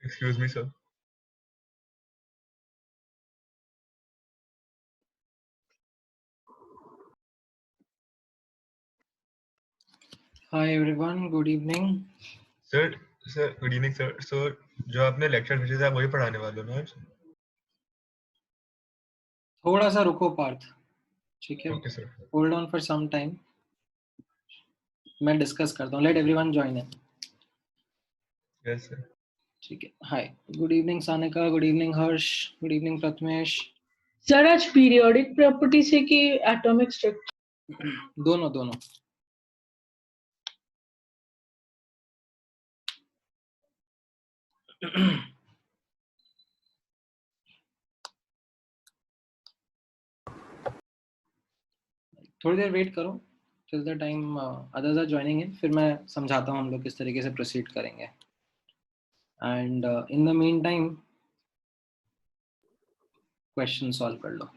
Excuse me, sir. Hi everyone, good evening. Sir good evening sir. Sir जो आपने lecture भेजे थे आप वही पढ़ाने वाले हो ना आज? थोड़ा सा रुको पार्थ, ठीक है? Okay sir. Hold on for some time, मैं डिस्कस करता हूँ. Let everyone join in. Yes sir. ठीक है. Hi, good evening Sanika, good evening Harsh, good evening Prathamesh. Sir आज पीरियोडिक प्रॉपर्टी से कि एटॉमिक स्ट्रक्चर? दोनों दोनों. थोड़ी देर वेट करो till the time others are joining in. फिर मैं समझाता हूँ हम लोग किस तरीके से प्रोसीड करेंगे. And in the mean time question solve कर लो.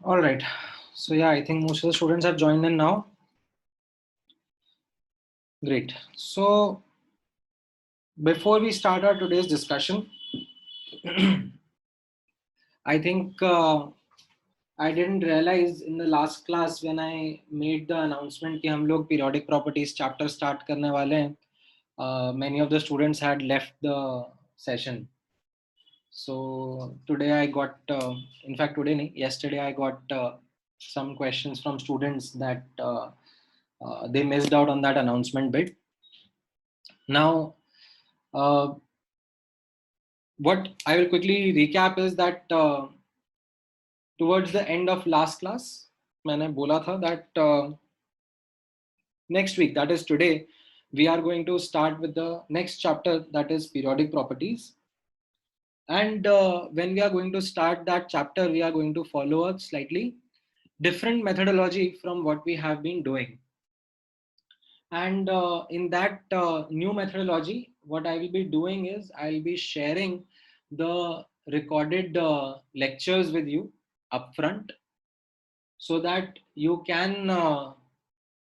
All right. So yeah, I think most of the students have joined in now. Great. So before we start our today's discussion, I think I didn't realize in the last class when I made the announcement कि हम लोग periodic properties chapter start करने वाले हैं. Many of the students had left the session. So today I got, in fact today नहीं, yesterday I got some questions from students that they missed out on that announcement bit. Now, what I will quickly recap is that towards the end of last class, मैंने बोला था that next week, that is today, we are going to start with the next chapter, that is periodic properties. And when we are going to start that chapter, we are going to follow a slightly different methodology from what we have been doing. And in that new methodology, what I will be doing is I'll be sharing the recorded lectures with you upfront, so that you can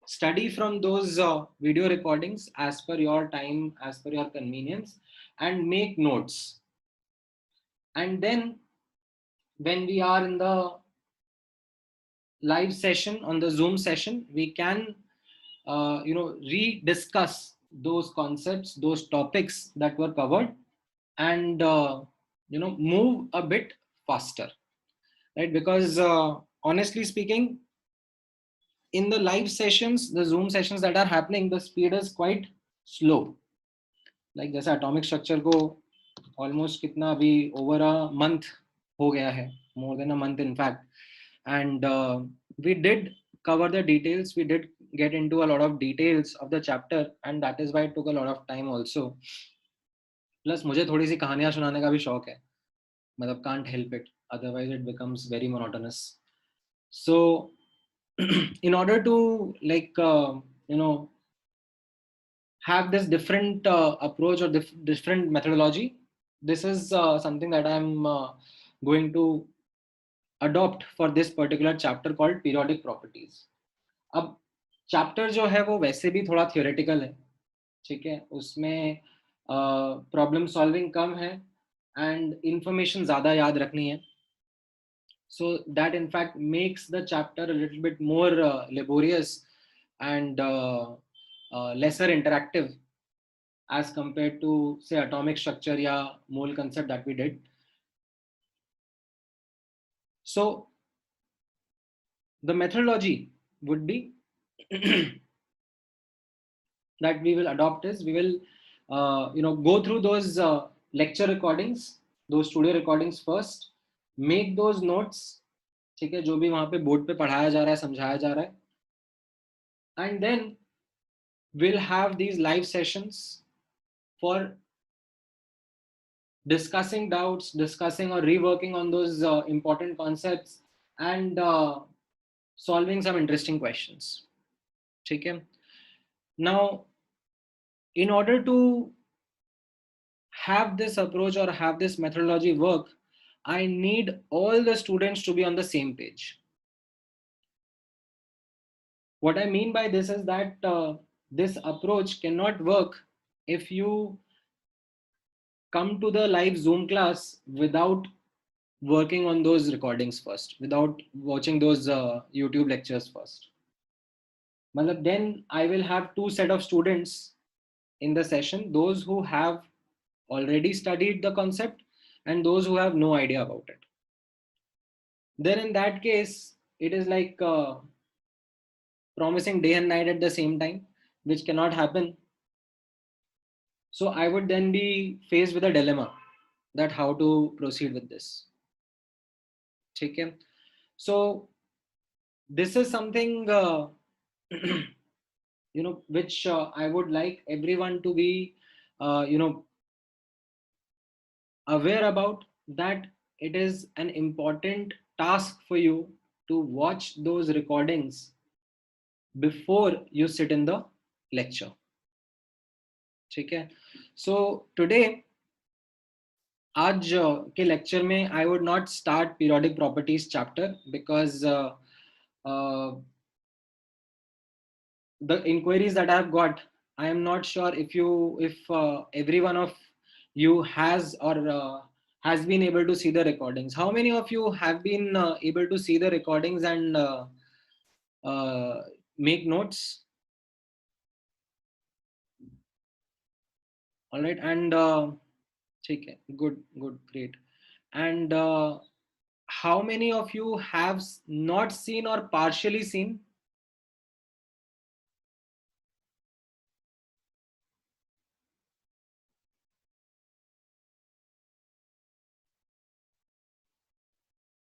study from those video recordings as per your time, as per your convenience, and make notes. And then when we are in the live session, on the Zoom session, we can rediscuss those concepts, those topics that were covered, and move a bit faster, right? Because honestly speaking, in the live sessions, the Zoom sessions that are happening, the speed is quite slow. Like जैसे atomic structure को almost कितना अभी over a month हो गया है, more than a month in fact, and we did cover the details, we did get into a lot of details of the chapter, and that is why it took a lot of time also. Plus मुझे थोड़ी सी कहानियां सुनाने का भी शौक है, मतलब can't help it, otherwise it becomes very monotonous. So in order to have this different approach or different methodology, this is something that I'm going to adopt for this particular chapter called periodic properties. अब chapter जो है वो वैसे भी थोड़ा theoretical है, ठीक है, उसमें problem solving कम है and information ज़्यादा याद रखनी है. So that in fact makes the chapter a little bit more laborious and lesser interactive as compared to say atomic structure या mole concept that we did. So the methodology would be that we will adopt is we will go through those lecture recordings, those studio recordings first, make those notes, ठीक है, जो भी वहाँ पे board पे पढ़ाया जा रहा है, समझाया जा रहा है, and then we'll have these live sessions for discussing doubts, discussing or reworking on those important concepts, and solving some interesting questions. Okay. Now, in order to have this approach or have this methodology work, I need all the students to be on the same page. What I mean by this is that this approach cannot work if you come to the live Zoom class without working on those recordings first, without watching those YouTube lectures first. Then I will have two set of students in the session, those who have already studied the concept and those who have no idea about it. Then in that case, it is like promising day and night at the same time, which cannot happen. So I would then be faced with a dilemma that how to proceed with this. Okay. So this is something which I would like everyone to be aware about, that it is an important task for you to watch those recordings before you sit in the lecture. Okay. So today आज के lecture में I would not start periodic properties chapter because the inquiries that I have got, I am not sure if every one of you has or has been able to see the recordings. How many of you have been able to see the recordings and make notes? All right, and good, great. And how many of you have not seen or partially seen?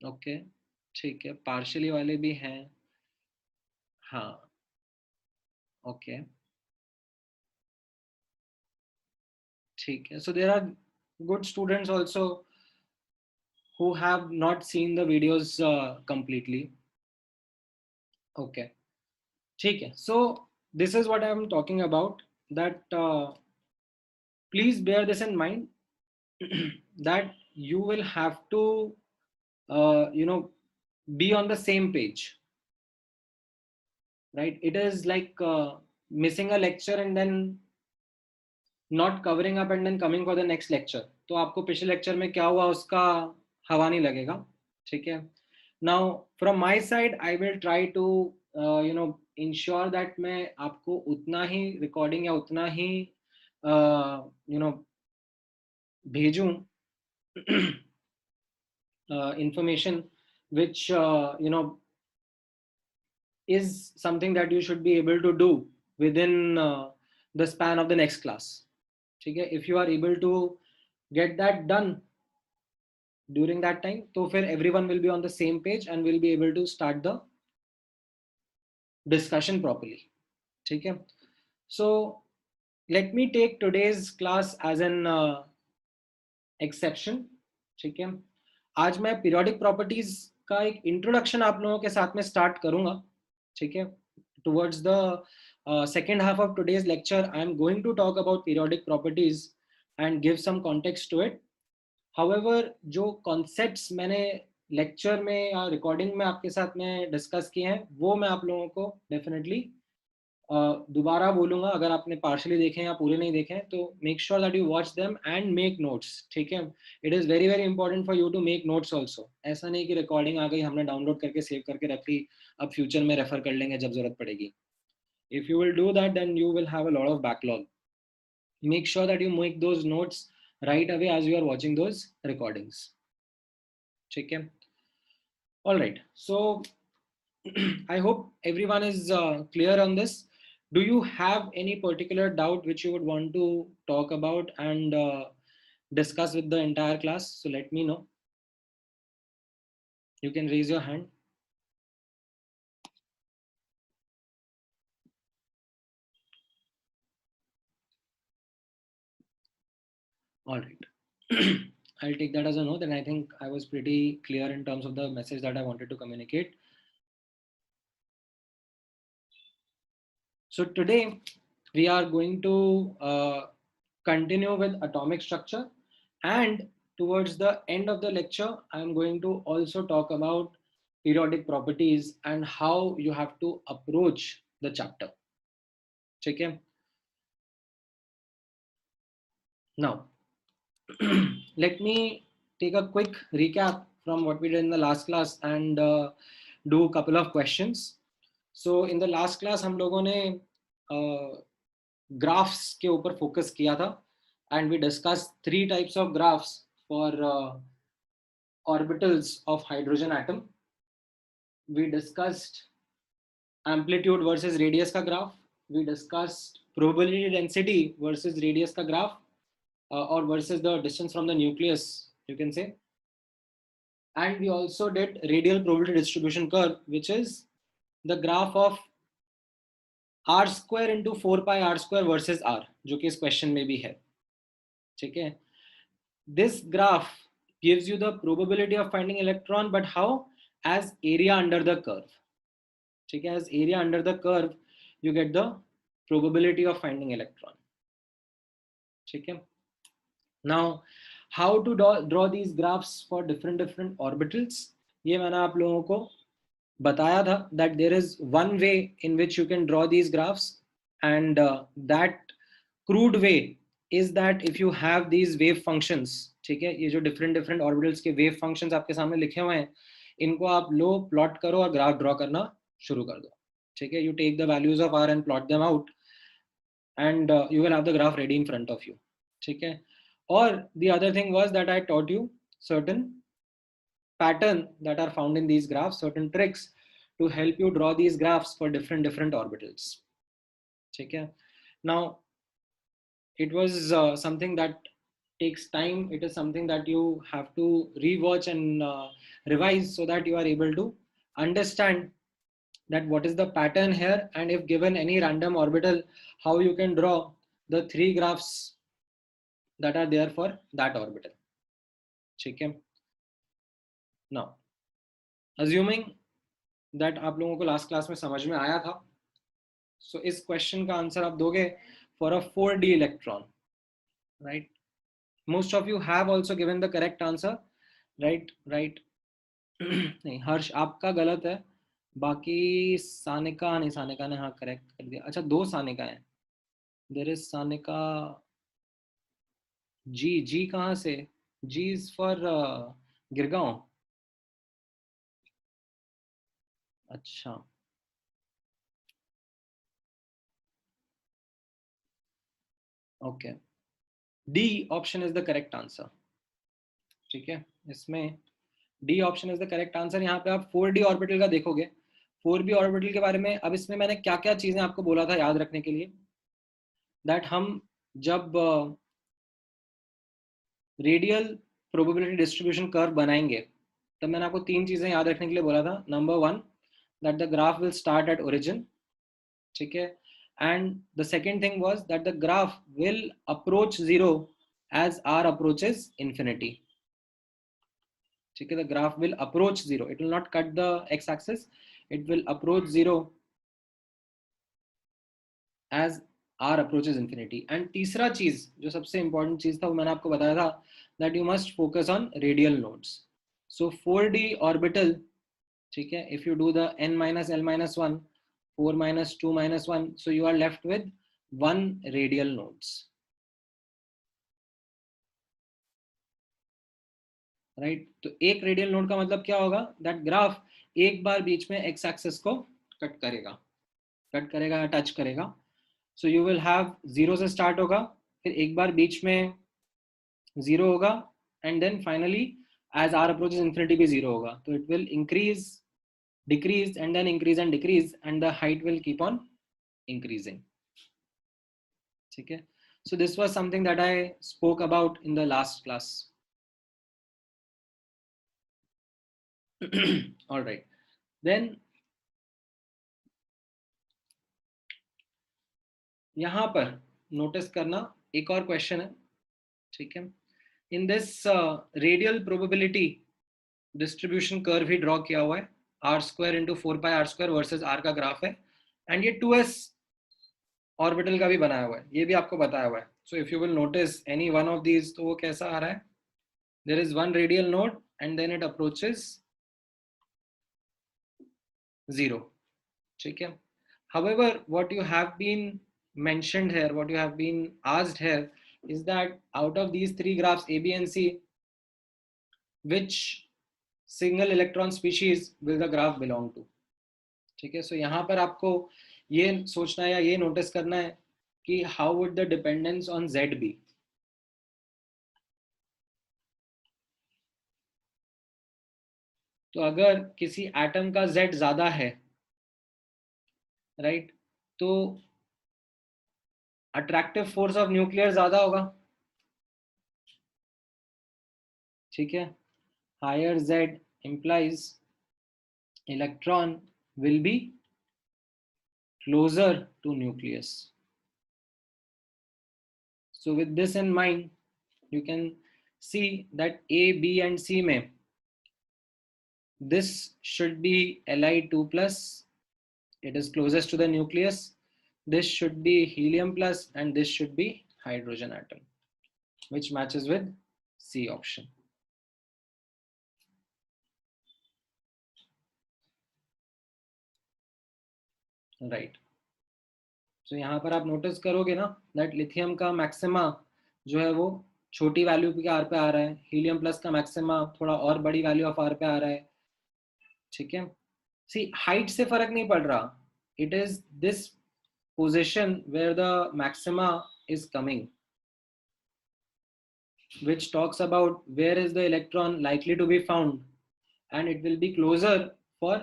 Okay, ठीक है, partially वाले भी हैं. हाँ, okay, ठीक है. So there are good students also who have not seen the videos completely. Okay, ठीक है. So this is what I am talking about, that please bear this in mind that you will have to be on the same page, right? It is like missing a lecture and then not covering up and then coming for the next lecture. तो आपको पिछले lecture में क्या हुआ उसका हवा नहीं लगेगा, ठीक है? Now from my side I will try to ensure that मैं आपको उतना ही recording या उतना ही भेजूं information which is something that you should be able to do within the span of the next class. Okay? If you are able to get that done during that time, so everyone will be on the same page and will be able to start the discussion properly. Okay? So let me take today's class as an exception. ठीक है, आज मैं periodic properties का एक introduction आप लोगों के साथ में start करूंगा, ठीक है? Towards the second half of today's lecture, I am going to talk about periodic properties and give some context to it. However, जो concepts मैंने lecture में या recording में आपके साथ में discuss किए हैं, वो मैं आप लोगों को definitely दोबारा बोलूंगा. अगर आपने partially देखे या पूरे नहीं देखे तो make sure that you watch them and make notes. ठीक है, it is very very important for you to make notes also. ऐसा नहीं कि recording आ गई हमने download करके save करके रख ली, अब future में refer कर लेंगे जब जरूरत पड़ेगी. If you will do that, then you will have a lot of backlog. Make sure that you make those notes right away as you are watching those recordings. ठीक है, all right. So I hope everyone is clear on this. Do you have any particular doubt which you would want to talk about and discuss with the entire class? So let me know. You can raise your hand. All right. I'll take that as a no. Then I think I was pretty clear in terms of the message that I wanted to communicate. So today we are going to continue with atomic structure, and towards the end of the lecture, I'm going to also talk about periodic properties and how you have to approach the chapter. Okay. Now, let me take a quick recap from what we did in the last class and do a couple of questions. So in the last class हम लोगों ने graphs के ऊपर focus किया था, and we discussed 3 types of graphs for orbitals of hydrogen atom. We discussed amplitude versus radius का graph. We discussed probability density versus radius का graph, or versus the distance from the nucleus, you can say. And we also did radial probability distribution curve, which is the graph of r square into 4 pi r square versus r, जो कि इस question में भी है. ठीक है, this graph gives you the probability of finding electron, but how? As area under the curve. ठीक है, as area under the curve you get the probability of finding electron. ठीक है. Now, how to draw these graphs for different orbitals? ये मैंने आप लोगों को बताया था that there is one way in which you can draw these graphs, and that crude way is that if you have these wave functions, ठीक है, ये जो different orbitals के wave functions आपके सामने लिखे हुए हैं, इनको आप लो plot करो और graph draw करना शुरू कर दो. ठीक है, you take the values of r and plot them out, and you will have the graph ready in front of you. ठीक है. Or the other thing was that I taught you certain pattern that are found in these graphs, certain tricks to help you draw these graphs for different orbitals. Okay. Now, it was something that takes time. It is something that you have to rewatch and revise so that you are able to understand that what is the pattern here, and if given any random orbital, how you can draw the 3 graphs that are there for that orbital. Okay. Now, assuming that आप लोगों को last class में समझ में आया था, so इस question का answer आप दोगे for a 4D electron. right? Most of you have also given the correct answer, right? नहीं, हर्ष आपका गलत है, बाकी सानिका नहीं, सानिका ने हाँ करेक्ट कर दिया। अच्छा, 2 सानिका है, देयर इज सानिका जी कहाँ से? जी इज फॉर गिरगांव। अच्छा, okay, D option is the correct answer. ठीक है, इसमें D option is the correct answer. यहाँ पे आप 4d ऑर्बिटल का देखोगे, 4b ऑर्बिटल के बारे में अब इसमें मैंने क्या क्या चीजें आपको बोला था याद रखने के लिए, दैट हम जब रेडियल प्रोबेबिलिटी डिस्ट्रीब्यूशन कर्व बनाएंगे तब मैंने आपको 3 चीजें याद रखने के लिए बोला था। Number 1, that the graph will start at origin, ठीक है, and the second thing was that the graph will approach zero as R approaches infinity. ठीक है, the graph will approach zero, it will not cut the x-axis, it will approach zero as r approaches infinity। and तीसरा चीज जो सबसे important चीज था वो मैंने आपको बताया था, that you must focus on radial nodes। so 4d orbital, ठीक है, if you do the n minus l minus 1, 4 minus 2 minus 1, so you are left with 1 radial nodes, right. तो एक रेडियल नोड का मतलब क्या होगा, दैट ग्राफ एक बार बीच में एक्स एक्सिस को कट करेगा या टच करेगा। So you will have zero से स्टार्ट होगा, फिर एक बार बीच में जीरो होगा, and then finally as R approaches infinity भी जीरो होगा। तो it will increase decrease and then increase and decrease and the height will keep on increasing. ठीक है, so this was something that I spoke about in the last class. all right, then यहां पर notice करना एक और question है, ठीक है। In this radial probability distribution curve ही ड्रॉ किया हुआ है, R square into 4πr² versus R का ग्राफ है, एंड ये 2s ऑर्बिटल का भी बनाया हुआ है, ये भी आपको बताया हुआ है। So if you will notice any one of these, तो वो कैसा आ रहा है, there is one radial node and then it approaches zero, ठीक है। However, what you have been mentioned here, what you have been asked here is that out of these 3 graphs A, B and C, which single electron species will the graph belong to? ठीक है, so यहाँ पर आपको ये सोचना है या ये नोटिस करना है कि how would the dependence on Z be? तो अगर किसी एटम का Z ज्यादा है, राइट, तो अट्रैक्टिव फोर्स ऑफ न्यूक्लियर ज्यादा होगा, ठीक है। Higher Z implies electron will be closer to nucleus। So with this in mind, you can see that A, B and C में this should be Li2 plus, it is closest to the nucleus, this should be helium plus, and this should be hydrogen atom, which matches with C option। Right, तो यहाँ पर आप notice करोगे ना that lithium का maxima जो है वो छोटी वैल्यू के आर पे आ रहा है, हीलियम प्लस का मैक्सिमा थोड़ा और बड़ी वैल्यू ऑफ आर पे आ रहा है, ठीक है। सी हाइट से फर्क नहीं पड़ रहा, it is this position where the maxima is coming, which talks about where is the electron likely to be found, and it will be closer for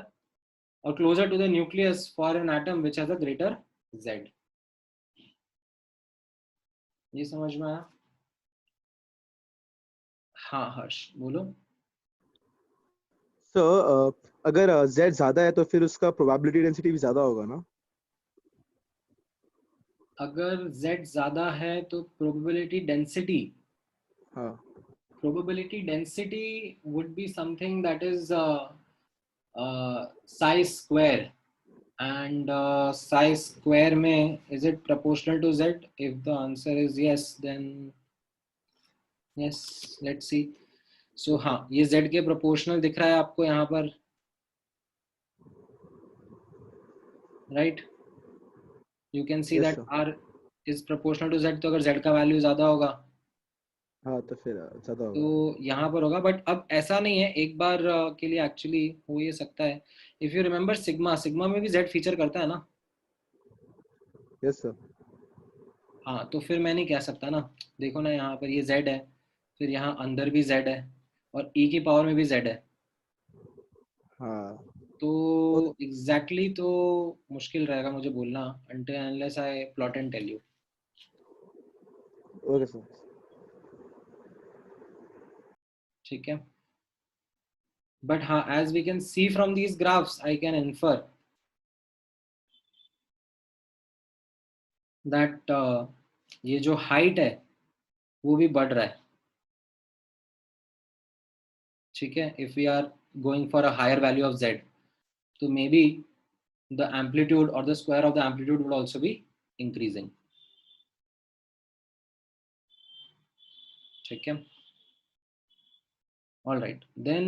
or closer to the nucleus for an atom which has a greater Z। ये समझ में आया? हाँ हर्ष बोलो। Sir अगर Z ज्यादा है तो फिर उसका प्रोबेबिलिटी डेंसिटी भी ज्यादा होगा ना? अगर Z ज्यादा है तो प्रोबेबिलिटी डेंसिटी, हाँ, probability density would be something that is psi square, and psi square में is it proportional to Z? If the answer is yes, then yes, let's see. So हाँ, ये z के proportional दिख रहा है आपको यहाँ पर, right? You can see yes that sir. r is proportional to z. तो अगर z का वैल्यू ज्यादा होगा हाँ तो फिर ज्यादा तो होगा. यहाँ पर होगा. बट अब ऐसा नहीं है, एक बार के लिए एक्चुअली हो ये सकता है. If you remember sigma, sigma में भी z फीचर करता है ना. Yes sir. हाँ, तो फिर मैं नहीं कह सकता ना. देखो ना, यहाँ पर ये z है, फिर यहाँ अंदर भी z है, और e की पावर में भी z है. हाँ. तो ओ, एग्जैक्टली तो मुश्किल रहेगा मुझे बोलना, until unless I plot and tell you. Okay sir. ठीक है. बट हाँ, as we can see from these graphs, I can infer that ये जो हाइट है वो भी बढ़ रहा है. ठीक है. If we are going for a higher value of z, तो maybe the amplitude or the square of the amplitude would also be increasing. ठीक है. All right, then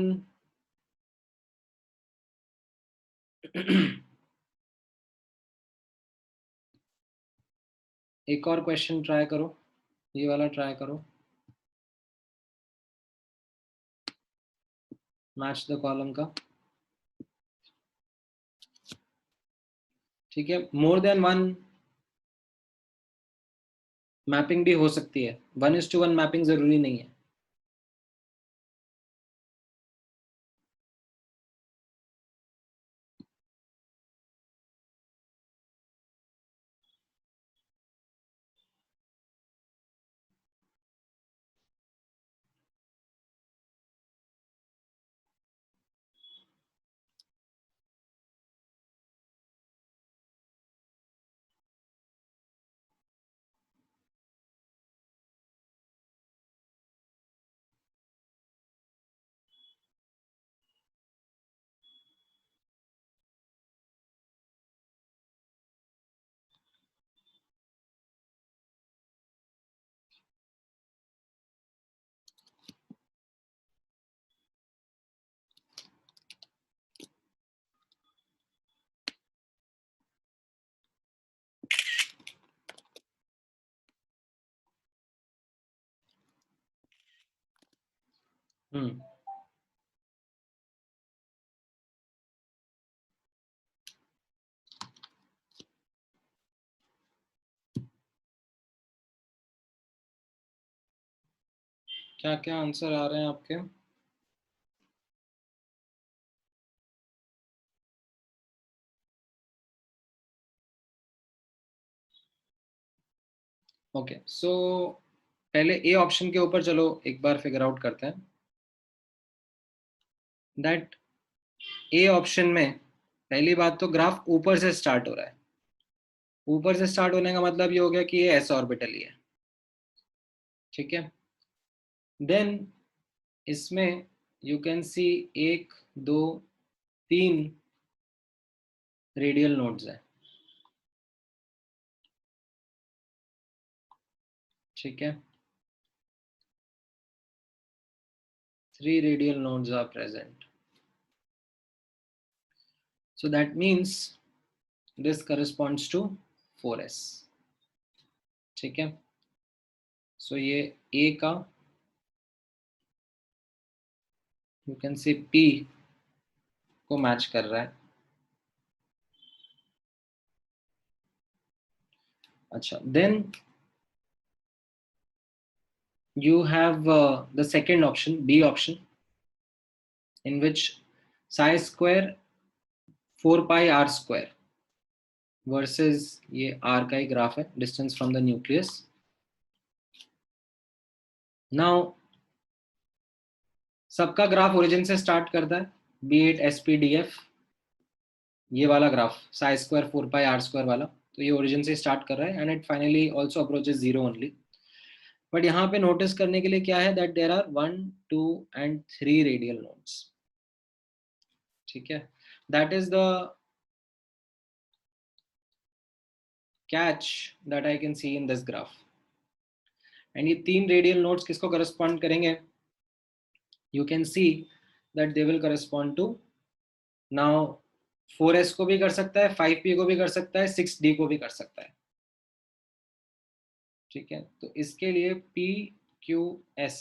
एक और क्वेश्चन ट्राई करो, ये वाला ट्राई करो. मैच द कॉलम का. ठीक है. मोर देन वन मैपिंग भी हो सकती है, 1:1 मैपिंग जरूरी नहीं है. हम्म. क्या क्या आंसर आ रहे हैं आपके? ओके. सो पहले ए ऑप्शन के ऊपर चलो एक बार फिगर आउट करते हैं. दैट ए ऑप्शन में पहली बात तो ग्राफ ऊपर से स्टार्ट हो रहा है. ऊपर से स्टार्ट होने का मतलब ये हो गया कि ये एस ऑर्बिटल ही है. ठीक है. देन इसमें you can C 1, 2, 3 radial nodes है. ठीक है. 3 radial nodes are present. So that means this corresponds to 4s. ठीक है. So ये A का you can say P को मैच कर रहा है. अच्छा. Then you have the second option, B option, in which psi square 4 pi r square versus ये r का ही ग्राफ है, distance from the nucleus. Now सबका ग्राफ ओरिजिन से स्टार्ट करता है, बी इट SPDF. ये वाला graph psi square 4 pi R square वाला, तो ये ओरिजिन से स्टार्ट कर रहा है and it finally also approaches 0 only. But यहाँ पे नोटिस करने के लिए क्या है, that there are 1, 2 and 3 radial nodes. ठीक है. That is the catch that I can see in this graph. And ये 3 रेडियल नोड्स किसको करस्पॉन्ड करेंगे? You can see that they will correspond to, now 4s को भी कर सकता है, 5p को भी कर सकता है, 6d को भी कर सकता है। ठीक है, तो इसके लिए p q s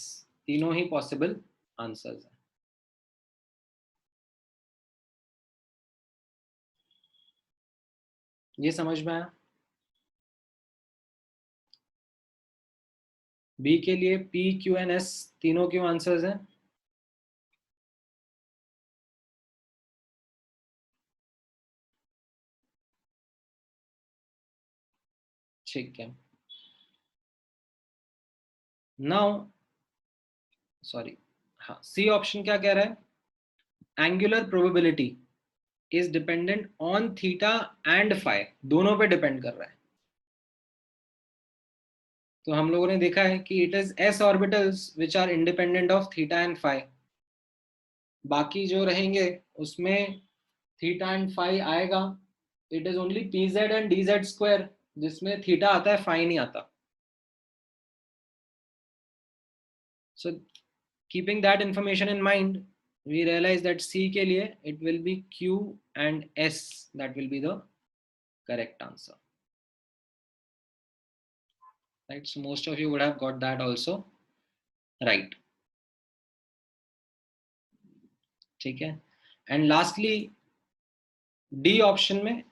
तीनों ही पॉसिबल आंसर्स हैं। ये समझ में आया? बी के लिए p q and s तीनों क्यों आंसर्स हैं? ठीक है, नाउ सॉरी, हाँ, सी ऑप्शन क्या कह रहा है? Angular probability is dependent on theta and phi, दोनों पे डिपेंड कर रहा है। तो हम लोगों ने देखा है कि it is S orbitals which are independent of theta and phi, बाकी जो रहेंगे उसमें थीटा एंड फाई आएगा, it is only P Z and D Z square जिसमें थीटा आता है, फाई नहीं आता। So keeping that information in mind, we realize that C के लिए it will be Q and S that will be the correct answer. Right, so most of you would have got that also right. ठीक है, and lastly D option में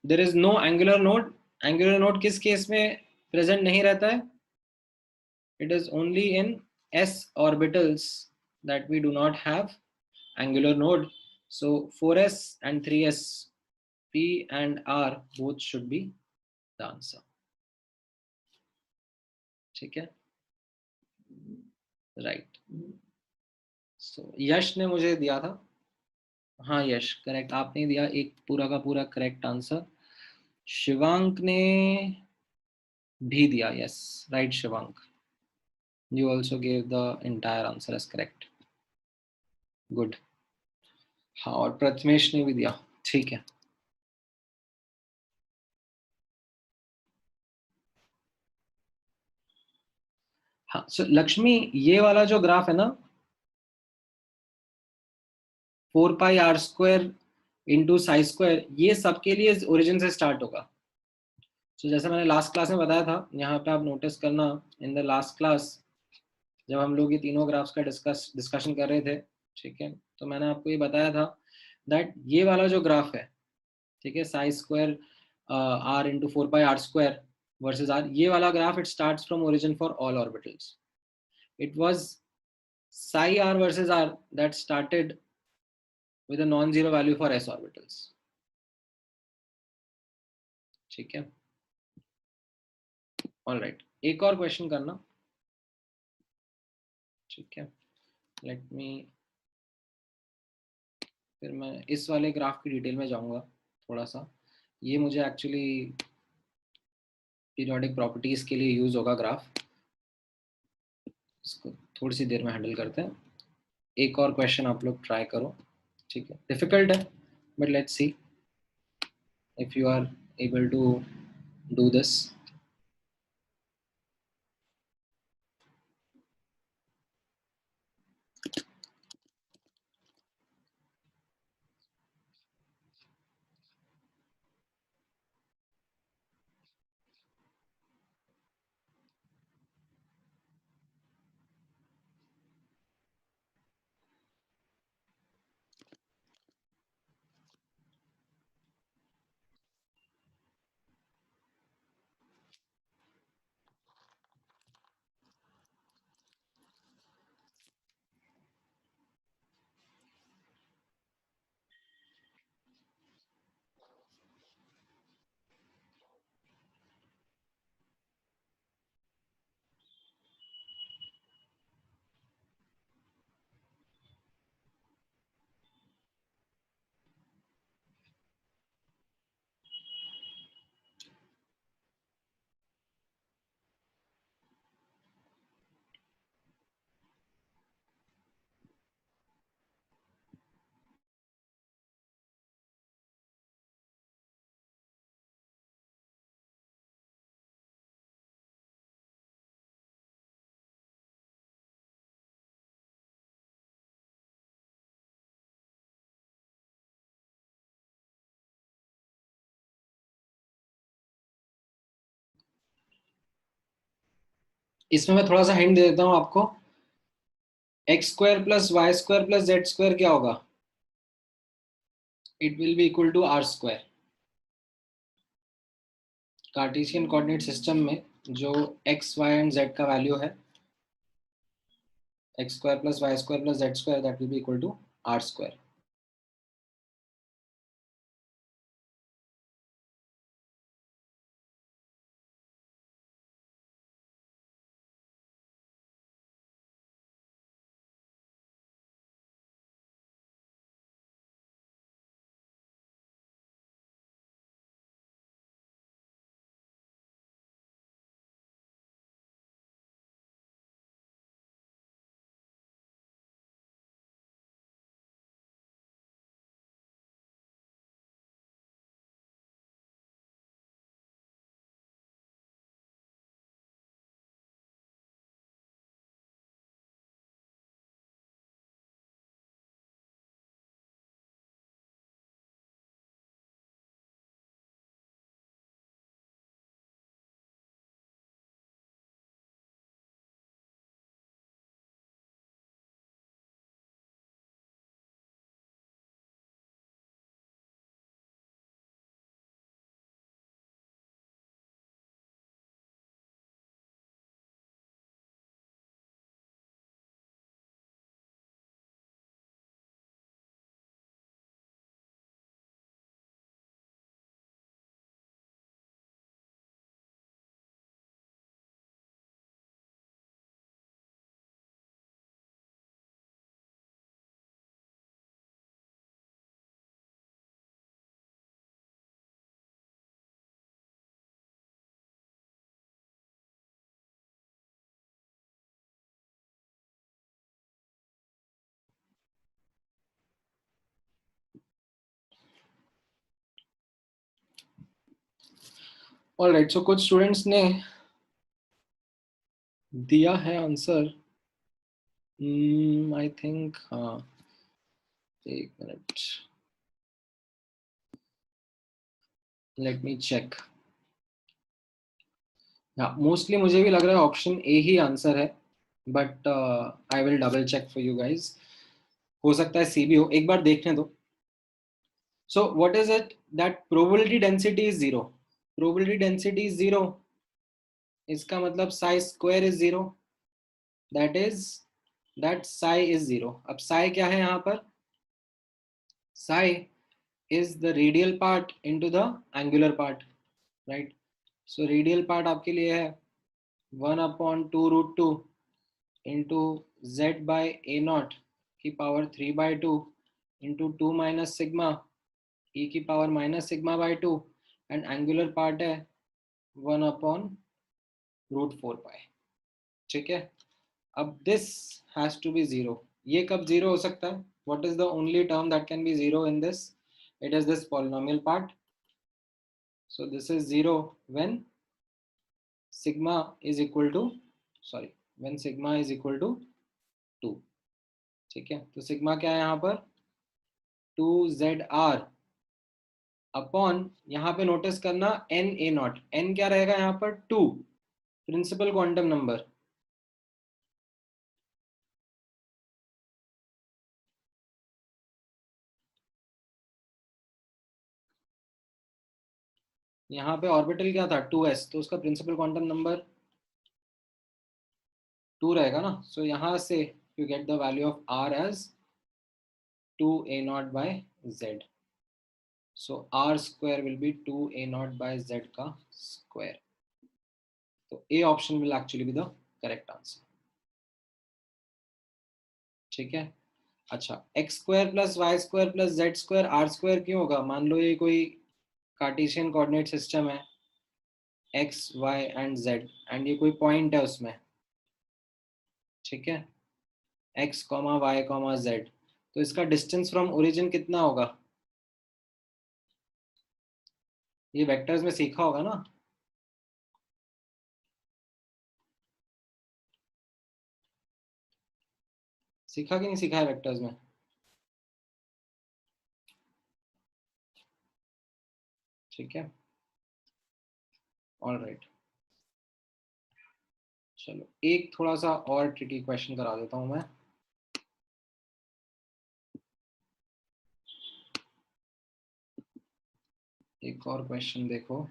there is no angular node. Angular node किस case में present नहीं रहता है? It is only in S orbitals that we do not have angular node. So 4s and 3s, P and R both should be the answer. ठीक है, right. सो यश ने मुझे दिया था, हाँ यश करेक्ट, आपने दिया एक पूरा का पूरा करेक्ट आंसर। शिवांक ने भी दिया, yes right Shivank, you also gave the entire answer as correct, good. हाँ, और प्रथमेश ने भी दिया, ठीक है। हाँ, सो लक्ष्मी, ये वाला जो ग्राफ है ना 4 pi R square into psi square, ये सबके लिए ओरिजिन से स्टार्ट होगा। तो जैसे मैंने लास्ट क्लास में बताया था, यहाँ पे आप नोटिस करना, इन द लास्ट क्लास जब हम लोग ये तीनों ग्राफ्स का डिस्कशन कर रहे थे, ठीक है, तो मैंने आपको ये बताया था दैट ये वाला जो ग्राफ है, ठीक है, psi square R into 4 pi R square versus R, ये वाला graph it starts from origin for all orbitals. It was psi r versus r that started with a non-zero value for s orbitals। ठीक है, all right, एक और question करना, ठीक है। Let me, फिर मैं इस वाले ग्राफ की डिटेल में जाऊंगा थोड़ा सा, ये मुझे एक्चुअली पीरियोडिक प्रॉपर्टीज के लिए यूज होगा ग्राफ, इसको थोड़ी सी देर में हैंडल करते हैं। एक और क्वेश्चन आप लोग ट्राई करो, ठीक है, डिफिकल्ट है but let's see if you are able to do this. इसमें मैं थोड़ा सा हिंट दे देता हूं आपको। X square plus Y square plus Z square क्या होगा? It will be equal to R square. Cartesian coordinate system में जो एक्स वाई एंड जेड का वैल्यू है, x square plus Y square plus Z square, that will be equal to R square. Alright, so कुछ students ने दिया है answer. आई think, हाँ, एक मिनट, लेट मी चेक। हाँ, मोस्टली मुझे भी लग रहा है ऑप्शन ए ही आंसर है, but I will double check for you guys. हो सकता है सी भी हो, एक बार देखने दो। So what is it that probability density is zero? Probability density is zero, इसका मतलब Sai square is zero, that is that Sai is zero. अब साई क्या है यहाँ पर? Sai is the radial part into the angular part, right? So radial part आपके लिए है 1/2√2 into z by a naught की power 3/2 into 2 minus sigma e की power minus sigma by 2, and angular part है 1/√4 pi। ठीक है, अब this has to be zero। ये कब जीरो हो सकता है? What is the only term that can be zero in this? It is this polynomial part। So this is zero when sigma is equal to, sorry, when sigma is equal to 2। ठीक है, तो sigma क्या है यहाँ पर? 2zr upon, यहाँ पे notice करना n a नॉट, n क्या रहेगा यहाँ पर? 2, प्रिंसिपल क्वांटम नंबर। यहाँ पे ऑर्बिटल क्या था? 2s, तो उसका प्रिंसिपल क्वांटम नंबर 2 रहेगा ना। सो यहाँ से you get the value of r as 2a nought by z। So r square will be 2a nought by z का स्क्वायर। तो A option will actually be the correct answer. ठीक है, अच्छा, X square plus Y square plus Z square R square क्यों होगा? मान लो ये कोई कार्टेशियन कोऑर्डिनेट सिस्टम है, X Y and Z, and ये कोई पॉइंट है उसमें, ठीक है, x comma Y comma Z, तो इसका डिस्टेंस फ्रॉम ओरिजिन कितना होगा? ये वेक्टर्स में सीखा होगा ना। सीखा कि नहीं सीखा है वेक्टर्स में? ठीक है, ऑल राइट, चलो एक थोड़ा सा और ट्रिकी क्वेश्चन करा देता हूं मैं। एक और क्वेश्चन देखो।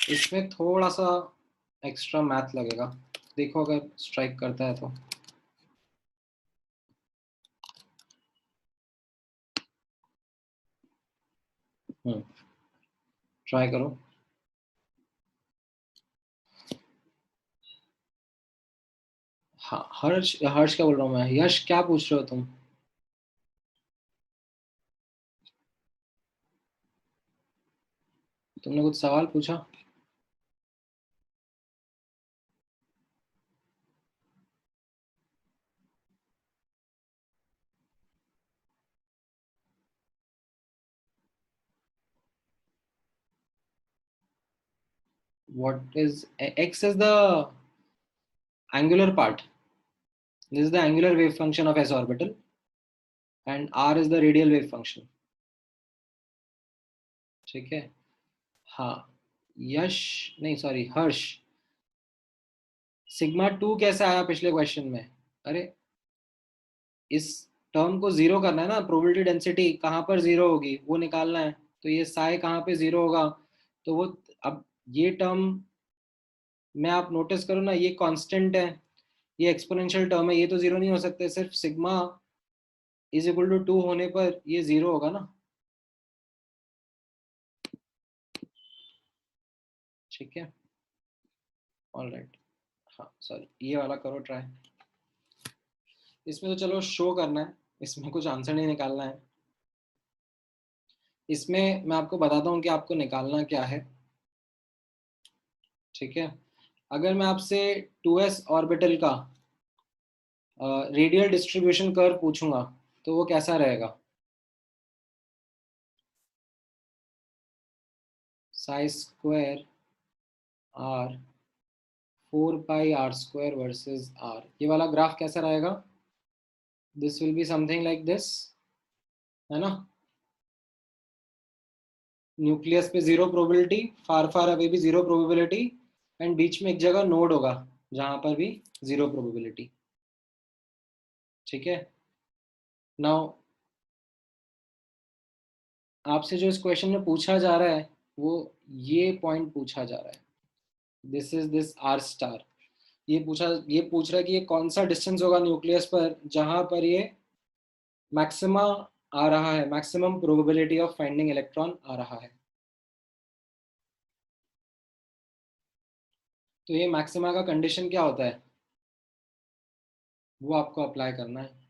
इसमें थोड़ा सा एक्स्ट्रा मैथ लगेगा, देखो अगर स्ट्राइक करता है तो। ट्राई करो। हाँ हर्ष, हर्ष क्या बोल रहा हूँ मैं, यश क्या पूछ रहे हो तुम? तुमने कुछ सवाल पूछा? What is x is the angular part. This is the angular wave function of s orbital, and r is the radial wave function. ठीक है। हाँ यश, नहीं सॉरी हर्ष, सिग्मा टू कैसे आया पिछले क्वेश्चन में? अरे इस टर्म को जीरो करना है ना, प्रोबेबिलिटी डेंसिटी कहाँ पर जीरो होगी वो निकालना है। तो ये साई कहाँ पे जीरो होगा, तो वो अब ये टर्म में आप नोटिस करो ना, ये कांस्टेंट है, ये एक्सपोनेंशियल टर्म है, ये तो जीरो नहीं हो सकते। सिर्फ sigma is equal to two होने पर ये जीरो होगा ना। ठीक है, ऑल राइट। हाँ सॉरी, ये वाला करो ट्राई। इसमें तो चलो शो करना है, इसमें कुछ आंसर नहीं निकालना है। इसमें मैं आपको बताता हूँ कि आपको निकालना क्या है। ठीक है, अगर मैं आपसे 2s ऑर्बिटल का रेडियल डिस्ट्रीब्यूशन कर्व पूछूंगा तो वो कैसा रहेगा? Psi square R 4 pi r² versus r, ये वाला ग्राफ कैसा रहेगा? This will be something like this, है ना। न्यूक्लियस पे zero probability, far far away भी जीरो प्रोबेबिलिटी, एंड बीच में एक जगह नोड होगा जहां पर भी जीरो प्रोबेबिलिटी। ठीक है, नाउ आपसे जो इस क्वेश्चन में पूछा जा रहा है वो ये पॉइंट पूछा जा रहा है, this is this R star. ये पूछ रहा है कि ये कौन सा डिस्टेंस होगा न्यूक्लियस पर जहां पर ये मैक्सिमा आ रहा है, maximum probability of finding electron आ रहा है। तो ये मैक्सिमा का कंडीशन क्या होता है वो आपको अप्लाई करना है।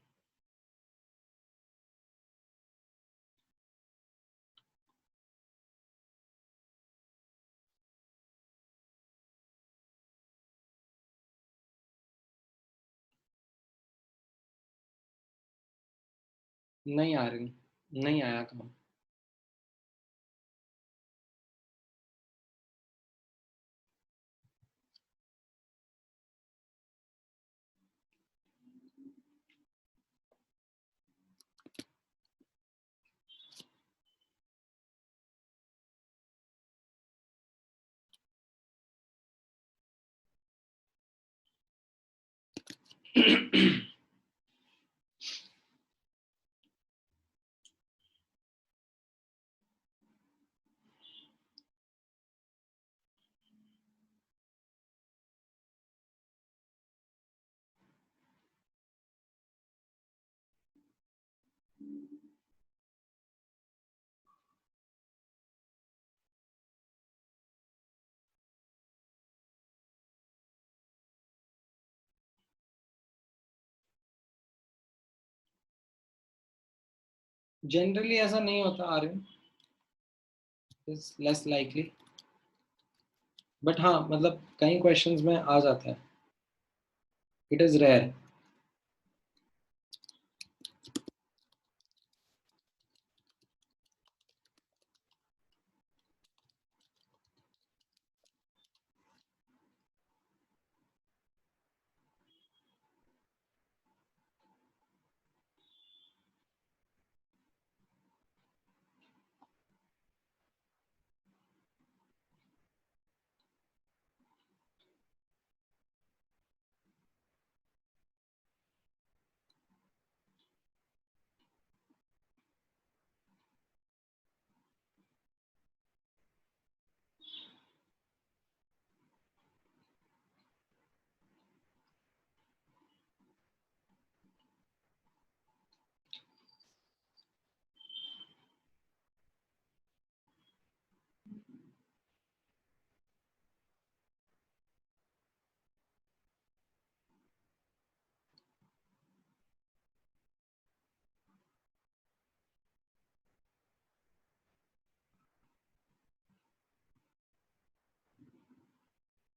नहीं आ रही, नहीं आया काम। जनरली ऐसा नहीं होता Aryan, is less likely, but हाँ मतलब कई क्वेश्चंस में आ जाता है, इट इज रेयर।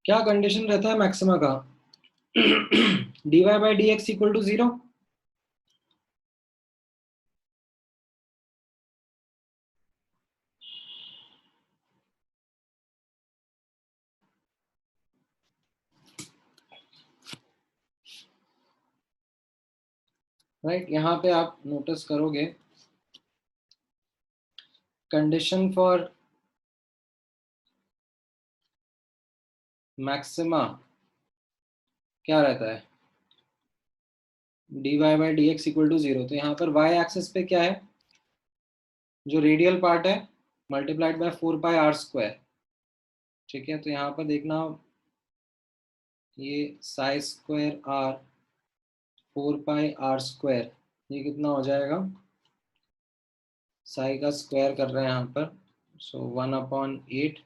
क्या कंडीशन रहता है मैक्सिमा का? dy by dx equal to 0। Right, यहाँ पे आप नोटिस करोगे कंडीशन फॉर मैक्सिमा क्या रहता है? dy by dx equal to 0। तो यहाँ पर y एक्सिस पे क्या है? जो रेडियल पार्ट है multiplied by 4 pi R square. ठीक है, तो यहाँ पर देखना ये psi square R 4 pi R square, ये कितना हो जाएगा? साई का स्क्वायर कर रहे हैं यहाँ पर, so 1/8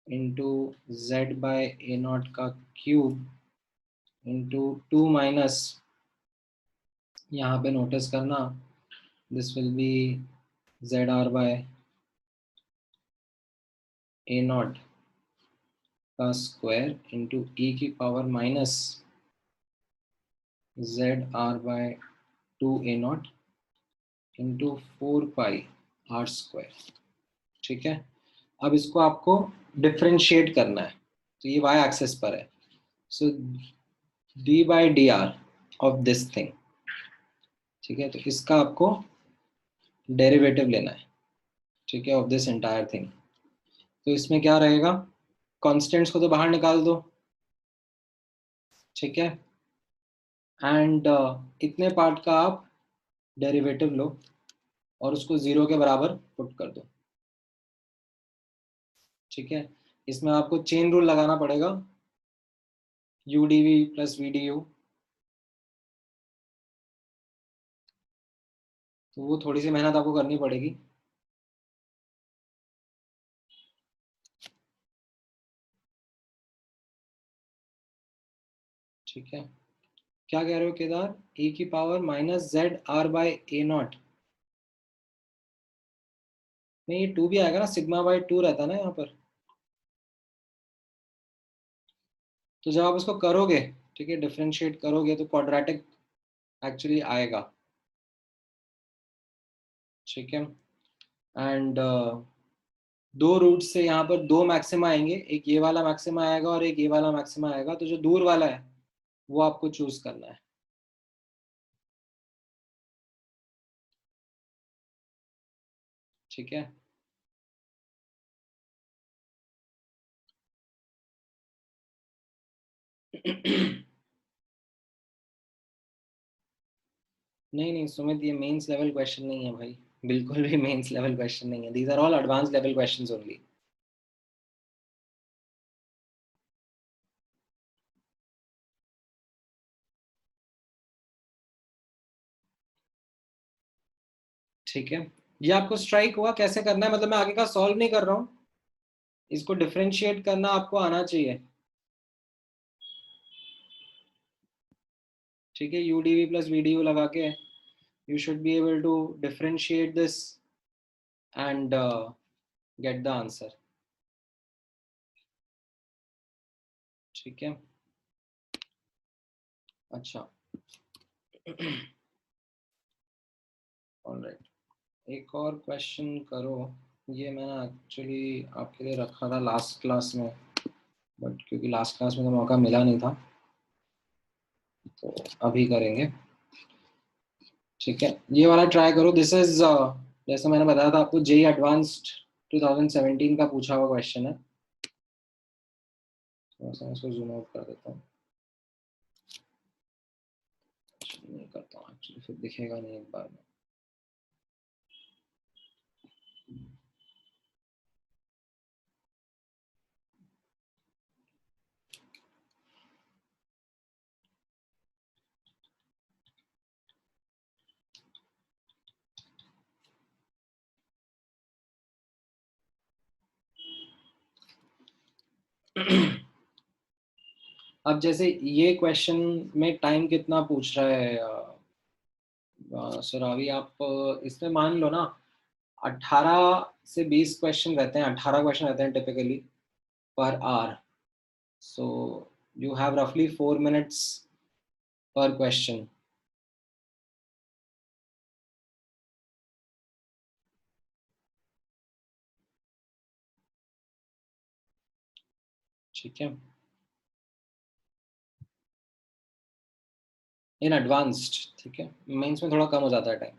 into Z by A nought का क्यूब इंटू 2 माइनस, यहाँ पे नोटिस करना this will be Z R by A nought का स्क्वायर इंटू ई की power minus Z R by 2a0 into 4 pi R square. ठीक है, अब इसको आपको डिफ्रेंशिएट करना है, तो ये y एक्सिस पर है, सो d by D R of this thing. ठीक है, तो इसका आपको डेरिवेटिव लेना है, ठीक है, ऑफ दिस एंटायर थिंग। तो इसमें क्या रहेगा? कॉन्स्टेंट्स को तो बाहर निकाल दो, ठीक है, एंड इतने पार्ट का आप डेरिवेटिव लो और उसको 0 के बराबर पुट कर दो। ठीक है, इसमें आपको चेन रूल लगाना पड़ेगा, u dv plus v du, तो वो थोड़ी सी मेहनत आपको करनी पड़ेगी। ठीक है, क्या कह रहे हो केदार? e की power minus Z R by A nought, नहीं ये 2 भी आएगा ना, सिग्मा बाई 2 रहता है ना यहाँ पर। तो जब आप उसको करोगे, ठीक है, डिफरेंशिएट करोगे तो क्वाड्रेटिक एक्चुअली आएगा। ठीक है, एंड दो रूट से यहाँ पर दो मैक्सिमा आएंगे, एक ये वाला मैक्सिमा आएगा और एक ये वाला मैक्सिमा आएगा, तो जो दूर वाला है वो आपको चूज करना है। ठीक है, नहीं नहीं सुमित, ये मेंस लेवल क्वेश्चन नहीं है भाई, बिल्कुल भी मेंस लेवल क्वेश्चन नहीं है, these are all advance level questions only. ठीक है, ये आपको स्ट्राइक हुआ कैसे करना है? मतलब मैं आगे का सॉल्व नहीं कर रहा हूँ, इसको डिफरेंशिएट करना आपको आना चाहिए। ठीक है, u dv plus v du लगा के you should be able to differentiate this and get the answer। ठीक है, अच्छा ऑलराइट, एक और क्वेश्चन करो। ये मैंने एक्चुअली आपके लिए रखा था लास्ट क्लास में, बट क्योंकि लास्ट क्लास में तो मौका मिला नहीं था तो अभी करेंगे। ठीक है, ये वाला ट्राई करो, दिस इज जैसे मैंने बताया था आपको, जेई एडवांस्ड 2017 का पूछा हुआ क्वेश्चन है। थोड़ा सा इसको जूम आउट कर देता हूँ, नहीं करता हूँ एक्चुअली, फिर दिखेगा नहीं एक बार में। अब जैसे ये क्वेश्चन में टाइम कितना पूछ रहा है सुरावी, आप इसमें मान लो ना 18 से 20 क्वेश्चन रहते हैं, 18 क्वेश्चन रहते हैं typically per hour. So you have roughly 4 minutes per question. ठीक है, इन एडवांस्ड, ठीक है, मेंस में थोड़ा कम हो जाता है टाइम।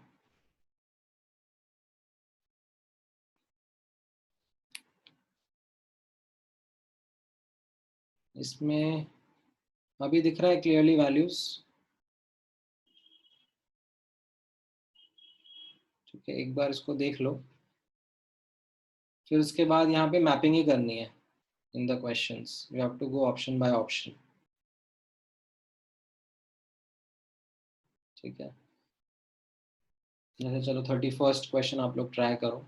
इसमें अभी दिख रहा है क्लियरली वैल्यूज, ठीक है, एक बार इसको देख लो, फिर उसके बाद यहाँ पे मैपिंग ही करनी है in the questions, you have to go option by option, ठीक है। जैसे चलो 31st क्वेश्चन आप लोग ट्राई करो।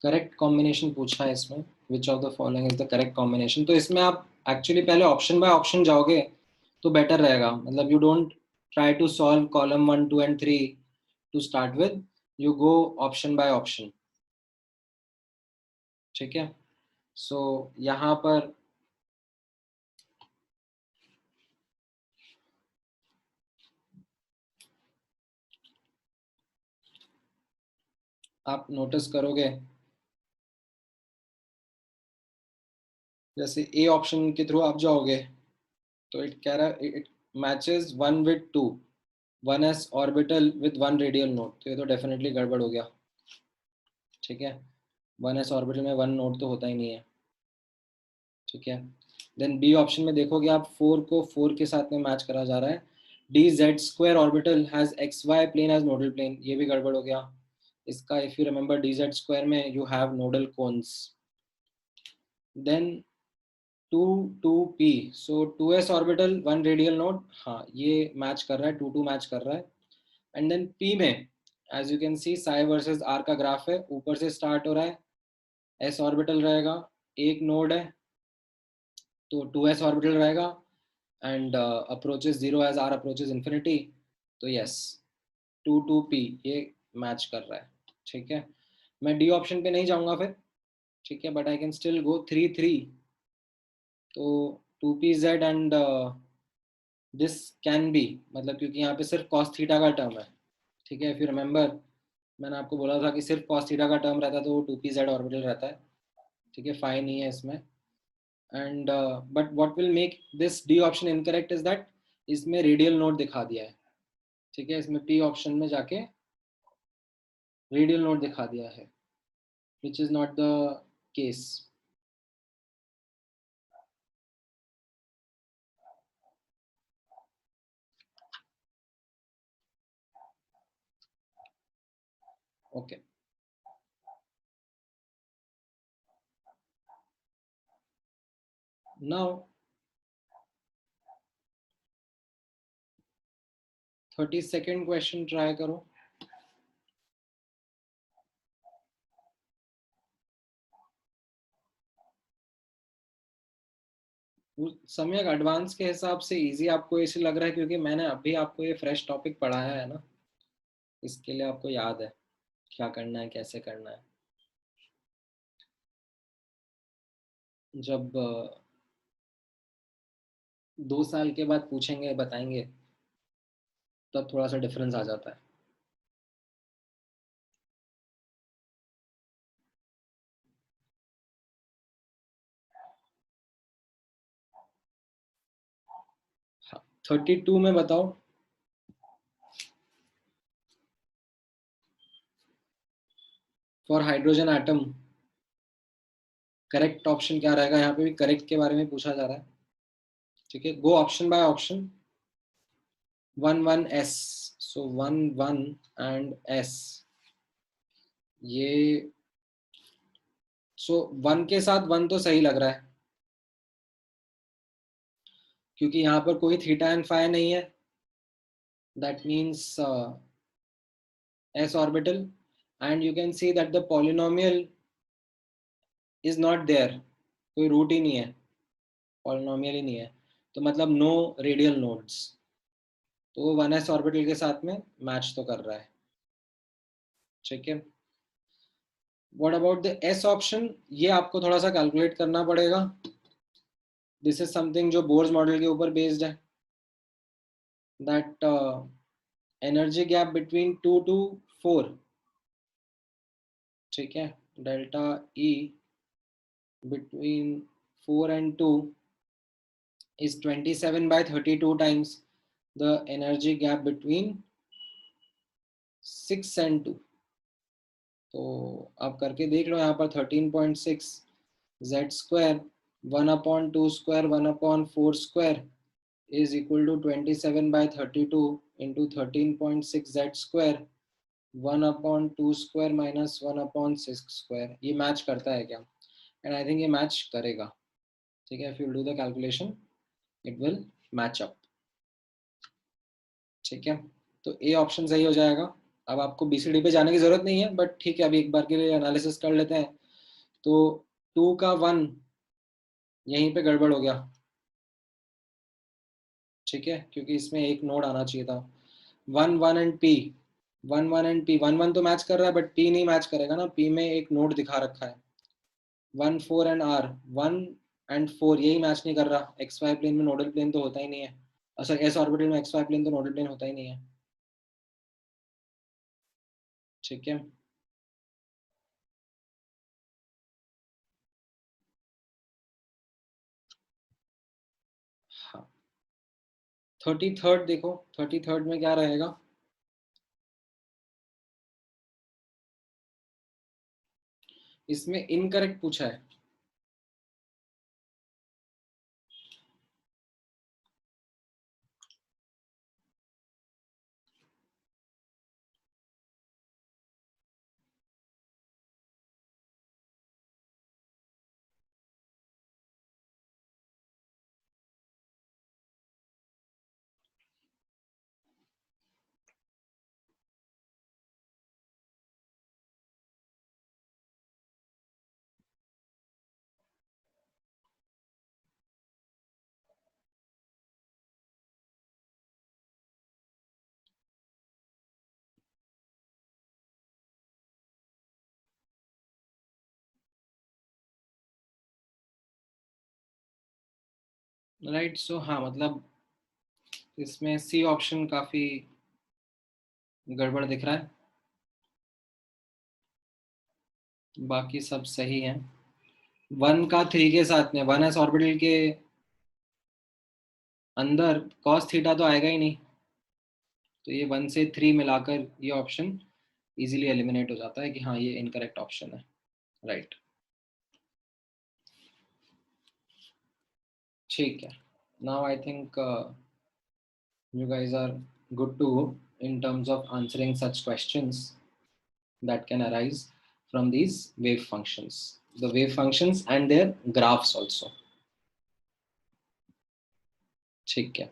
करेक्ट कॉम्बिनेशन पूछा है इसमें, विच of the following is the correct combination. तो इसमें आप एक्चुअली पहले ऑप्शन बाय ऑप्शन जाओगे तो बेटर रहेगा, मतलब you don't try to solve column 1 2 and 3 to start with, you go option by option, ठीक है। सो यहाँ पर आप नोटिस करोगे, जैसे ए ऑप्शन के थ्रू आप जाओगे तो इट कह रहा है it matches 1 with 2, 1s orbital with 1 radial node, तो ये तो डेफिनेटली गड़बड़ हो गया, ठीक है। 1s ऑर्बिटल में 1 नोड तो होता ही नहीं है, ठीक है। देन बी ऑप्शन में देखोगे आप 4 को 4 के साथ में मैच करा जा रहा है, D Z square orbital has X Y plane as nodal plane, ये भी गड़बड़ हो गया इसका। If you remember D Z square में you have nodal cones. Then 2 2p, सो 2s ऑर्बिटल 1 रेडियल नोड, हाँ ये मैच कर रहा है, 2 2 मैच कर रहा है। एंड देन p में as you can see psi versus r का ग्राफ है, ऊपर से स्टार्ट हो रहा है, s ऑर्बिटल रहेगा, एक नोड है तो 2s ऑर्बिटल रहेगा, and approaches 0 as r approaches infinity, तो यस 2 2p ये मैच कर रहा है, ठीक है। मैं डी ऑप्शन पे नहीं जाऊंगा फिर, ठीक है, but I can still go 3 3, तो 2pz and this can be, मतलब क्योंकि यहाँ पे सिर्फ cos थीटा का टर्म है, ठीक है। इफ यू रिमेंबर मैंने आपको बोला था कि सिर्फ cos थीटा का टर्म रहता है तो वो 2pz ऑर्बिटल रहता है, ठीक है, फाइन नहीं है इसमें। And but what will make this D option incorrect is that इसमें रेडियल नोड दिखा दिया है, ठीक है, इसमें पी ऑप्शन में जाके रेडियल नोड दिखा दिया है, which is not the case. Okay, now 32nd question try करो। समय एडवांस के हिसाब से इजी आपको ऐसे लग रहा है क्योंकि मैंने अभी आपको ये फ्रेश टॉपिक पढ़ाया है ना, इसके लिए आपको याद है क्या करना है कैसे करना है। जब 2 साल के बाद पूछेंगे बताएंगे तब थोड़ा सा डिफरेंस आ जाता है। हाँ, 32 में बताओ, for hydrogen atom correct option क्या रहेगा, यहाँ पे भी करेक्ट के बारे में पूछा जा रहा है, ठीक है। Go option by option, 1 1 s, so 1 1 and s, ये सो 1 के साथ 1 तो सही लग रहा है क्योंकि यहाँ पर कोई थीटा एंड फाई नहीं है, that means s orbital, and you can see that the polynomial is not there, कोई रूट ही नहीं है, पॉलिनोमियल ही नहीं है, तो मतलब नो रेडियल नोड्स, तो वो 1s ऑर्बिटल के साथ में मैच तो कर रहा है, ठीक है। What about the S option, ये आपको थोड़ा सा कैलकुलेट करना पड़ेगा। दिस इज समथिंग जो बोर्स मॉडल के ऊपर बेस्ड है, that energy gap between 2 to 4, ठीक है, delta E between 4 and 2 is 27/32 times the energy gap between 6 and 2। तो आप करके देख लो, यहाँ पर 13.6 z square 1/2 square 1/4 square is equal to 27/32 into 13.6 z square 1/2 square minus 1/6 square। ये मैच करता है क्या? एंड आई थिंक ये मैच करेगा, ठीक है। If you do the calculation it will match up, ठीक है। तो ए ऑप्शन सही हो जाएगा। अब आपको बीसीडी पे जाने की जरूरत नहीं है, बट ठीक है, अभी एक बार के लिए एनालिसिस कर लेते हैं। तो 2 का 1 यहीं पे गड़बड़ हो गया, ठीक है, क्योंकि इसमें एक नोड आना चाहिए था। 1 1 एंड पी, 1 1 एंड पी, 1 1 तो मैच कर रहा है, बट पी नहीं मैच करेगा ना, पी में एक नोड दिखा रखा है। 1 4 एंड आर, 1 एंड 4 यही मैच नहीं कर रहा। एक्स वाई प्लेन में नोडल प्लेन तो होता ही नहीं है, सॉरी एस ऑर्बिटल में एक्स वाई प्लेन तो नोडल प्लेन होता ही नहीं है, ठीक है। हाँ, 33rd देखो, 33rd में क्या रहेगा? इसमें इनकरेक्ट पूछा है, राइट। सो हाँ, मतलब इसमें सी ऑप्शन काफी गड़बड़ दिख रहा है, बाकी सब सही है। 1 का 3 के साथ में 1s ऑर्बिटल के अंदर cos थीटा तो आएगा ही नहीं, तो ये 1 से 3 मिलाकर ये ऑप्शन इजीली एलिमिनेट हो जाता है कि हाँ ये इनकरेक्ट ऑप्शन है, राइट। ठीक है, now I think you guys are good to go in terms of answering such questions that can arise from these wave functions, the wave functions and their graphs also, ठीक है।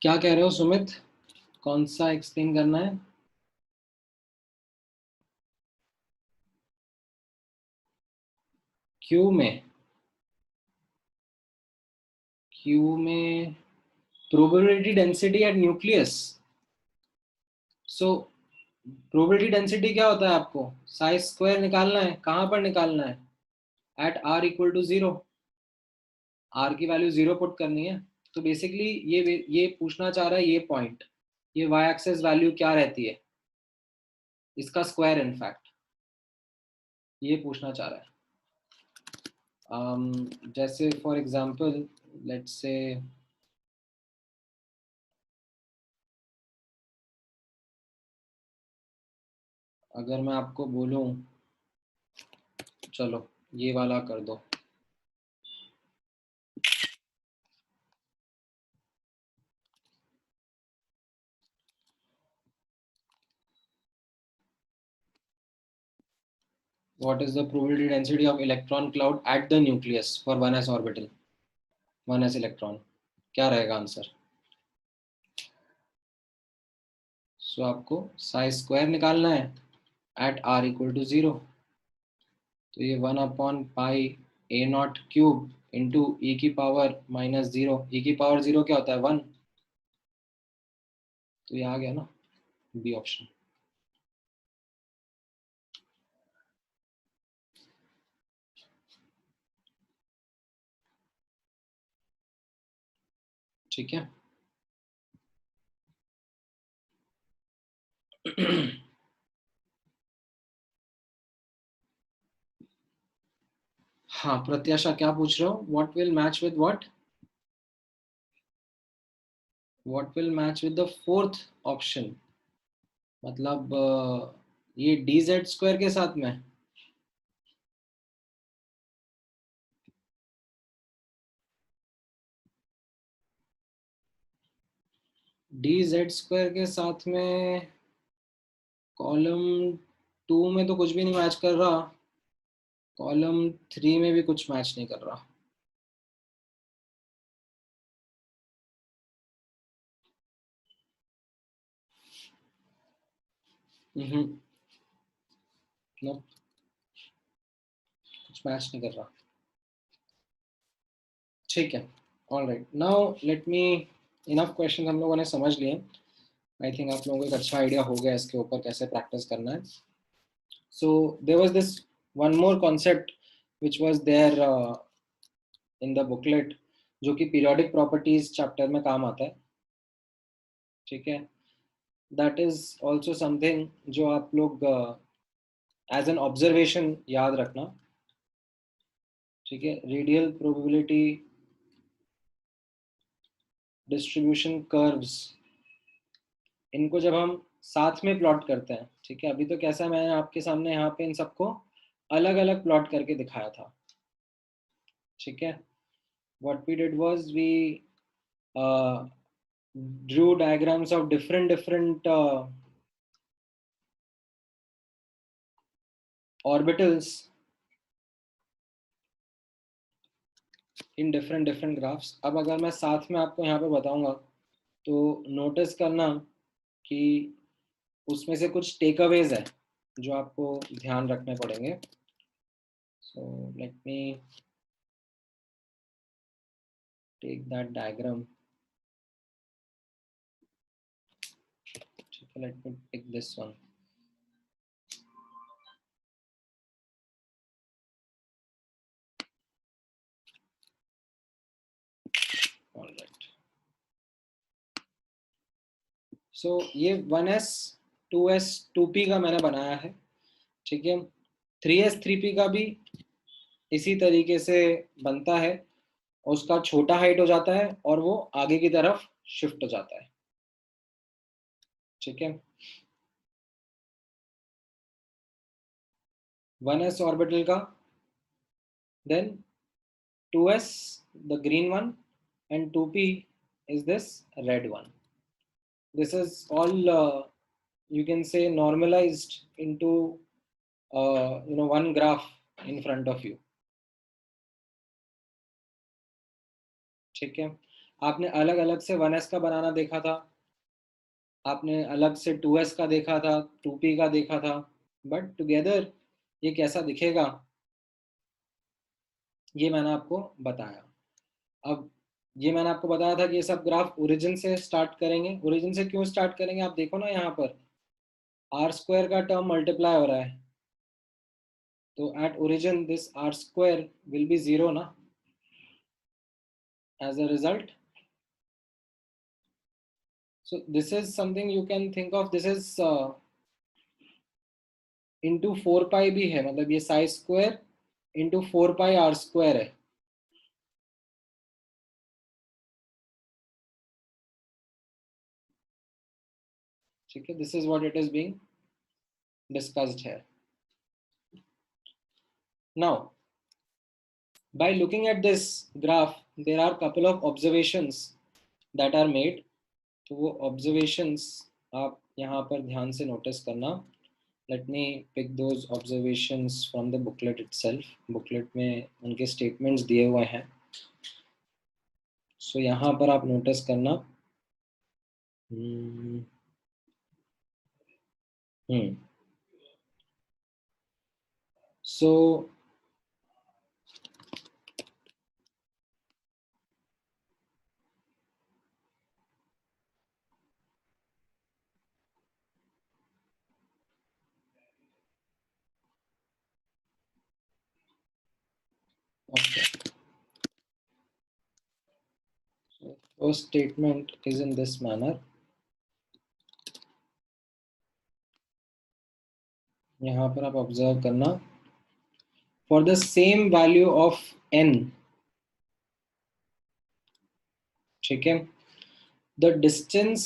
क्या कह रहे हो सुमित, कौन सा एक्सप्लेन करना है? क्यू में probability density at nucleus. So probability density क्या होता है? आपको साइज स्क्वायर निकालना है। कहां पर निकालना है? At r equal to 0, r की वैल्यू 0 पुट करनी है। तो बेसिकली ये पूछना चाह रहा है, ये पॉइंट, ये y एक्सेस वैल्यू क्या रहती है, इसका स्क्वायर इनफैक्ट ये पूछना चाह रहा है। जैसे फॉर एग्जांपल लेट्स से अगर मैं आपको बोलूं, चलो ये वाला कर दो, what is the probability density of electron cloud at the nucleus for 1s orbital, 1s electron, क्या रहेगा आंसर? सो आपको साइज स्क्वायर निकालना है, at r equal to 0. तो ये 1/पाई a0 क्यूब इंटू e की पावर -0. e की पावर 0 क्या होता है? 1. तो ये आ गया ना बी ऑप्शन. ठीक है. हाँ, प्रत्याशा क्या पूछ रहे हो? What will match with what? What will match with the fourth option. मतलब ये dz² के साथ में. dz² के साथ में कॉलम 2 में तो कुछ भी नहीं मैच कर रहा, कॉलम 3 में भी कुछ मैच नहीं कर रहा. नो, कुछ मैच नहीं कर रहा. ठीक है. All right, now let me, enough question हम लोगों ने समझ लिए. आई थिंक आप लोगों को एक अच्छा आइडिया हो गया इसके ऊपर कैसे प्रैक्टिस करना है. So there was this one more concept which was there in the booklet, जो कि periodic properties chapter में काम आता है. ठीक है. That is also something जो आप लोग as an observation याद रखना. ठीक है. Radial probability distribution curves, इनको जब हम साथ में प्लॉट करते हैं, ठीक है. अभी तो कैसा, मैंने आपके सामने यहाँ पे इन सबको अलग अलग प्लॉट करके दिखाया था. ठीक है. What we did was we drew diagrams of different orbitals in different graphs. अब अगर मैं साथ में आपको यहाँ पे बताऊंगा तो नोटिस करना कि उसमें से कुछ टेकअवेज है जो आपको ध्यान रखने पड़ेंगे. So let me take that diagram. Let me pick this one. All right. So ये 1s 2s 2p का मैंने बनाया है. ठीक है. 3s 3p का भी इसी तरीके से बनता है. उसका छोटा हाइट हो जाता है और वो आगे की तरफ शिफ्ट हो जाता है. ठीक है. 1s ऑर्बिटल का, then 2s the green one and 2p is this red one. This is all you can say normalized into one graph in front of you. ठीक है. आपने अलग अलग से 1s का बनाना देखा था, आपने अलग से 2s का देखा था, 2p का देखा था, बट टुगेदर ये कैसा दिखेगा ये मैंने आपको बताया. अब ये मैंने आपको बताया था कि ये सब ग्राफ ओरिजिन से स्टार्ट करेंगे. ओरिजिन से क्यों स्टार्ट करेंगे? आप देखो ना यहाँ पर r² का टर्म मल्टीप्लाई हो रहा है, तो at origin this r² will be 0 ना. As a result, so this is something you can think of. This is into 4 pi भी है, मतलब ये psi² into 4 pi r² है. ठीक है. This is what it is being discussed here. Now, by looking at this graph, there are couple of observations that are made. तो वो observations आप यहाँ पर ध्यान से notice करना. Let me pick those observations from the booklet itself. Booklet में उनके statements दिए हुए हैं. So यहाँ पर आप notice करना. So okay. So first statement is in this manner. यहाँ पर आप ऑब्जर्व करना, for the same value of n, ठीक है, the distance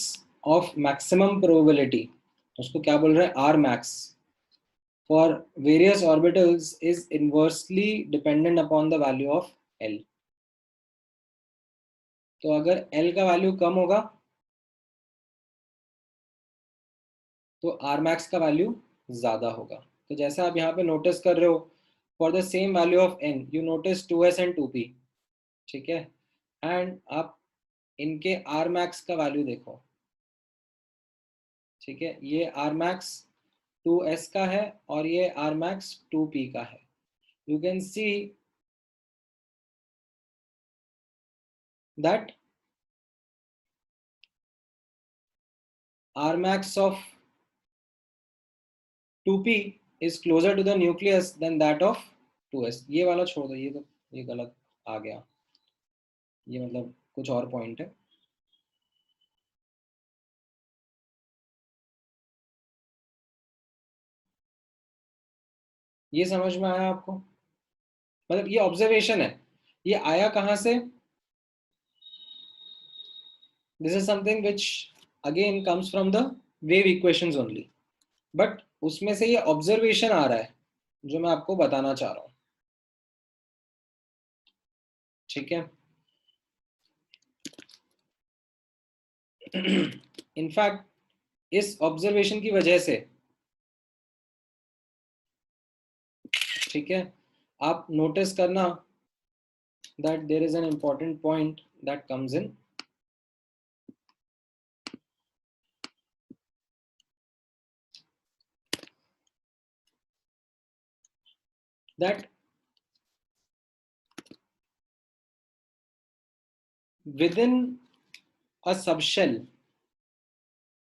of maximum probability, उसको क्या बोल रहे हैं, r max, for various orbitals is inversely dependent upon the value of l. तो अगर l का वैल्यू कम होगा तो r max का वैल्यू ज्यादा होगा. तो जैसे आप यहाँ पे नोटिस कर रहे हो, for the same value of n you notice 2s and 2p, ठीक है, एंड आप इनके r max का वैल्यू देखो, ठीक है, ये r max 2s का है और ये r max 2p का है. You can see that r max of 2p is closer to the nucleus than that of 2s. ये वाला छोड़ दो, ये तो ये गलत आ गया, ये मतलब कुछ और पॉइंट है. ये समझ में आया आपको? मतलब ये ऑब्जर्वेशन है, ये आया कहां से? This is something which again comes from the wave equations only, but उसमें से ये ऑब्जर्वेशन आ रहा है जो मैं आपको बताना चाह रहा हूं, ठीक है. इनफैक्ट इस ऑब्जर्वेशन की वजह से, ठीक है, आप नोटिस करना that there is an important point that comes in. That within a subshell,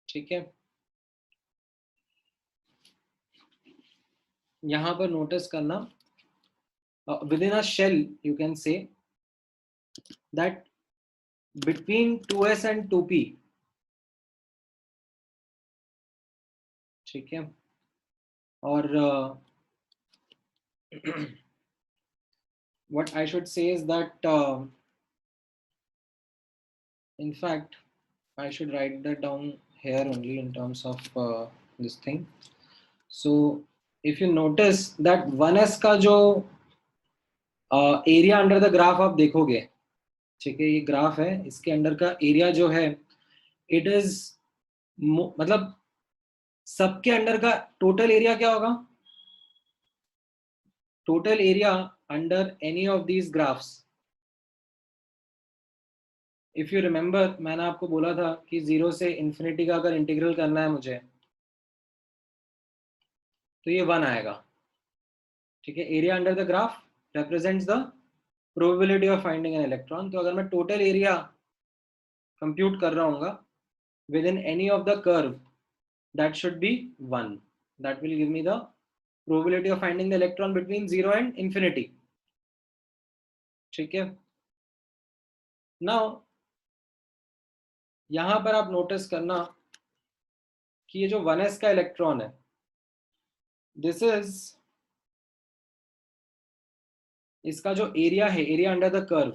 ठीक है, यहां पर नोटिस करना, within a shell you can say that between 2s and 2p, ठीक है, और what I should say is that in fact I should write that down here only in terms of this thing. So if you notice that 1s का जो area under the graph आप देखोगे, ठीक है, ये ग्राफ है, इसके under का एरिया जो है इट इज, मतलब सबके अंडर का टोटल एरिया क्या होगा? Total area under any of these graphs, if you remember मैंने आपको बोला था कि 0 से इंफिनिटी का अगर इंटीग्रल करना है मुझे तो ये 1 आएगा, ठीक है. Area under the graph represents the probability of finding an electron. तो अगर मैं टोटल एरिया कंप्यूट कर रहा हूँ within any of the curve, that should be 1. That will give me the probability of finding the electron between 0 and infinity, ठीक है. Now यहां पर आप नोटिस करना कि ये जो 1s का इलेक्ट्रॉन है, दिस इज, इसका जो एरिया है, area under the curve,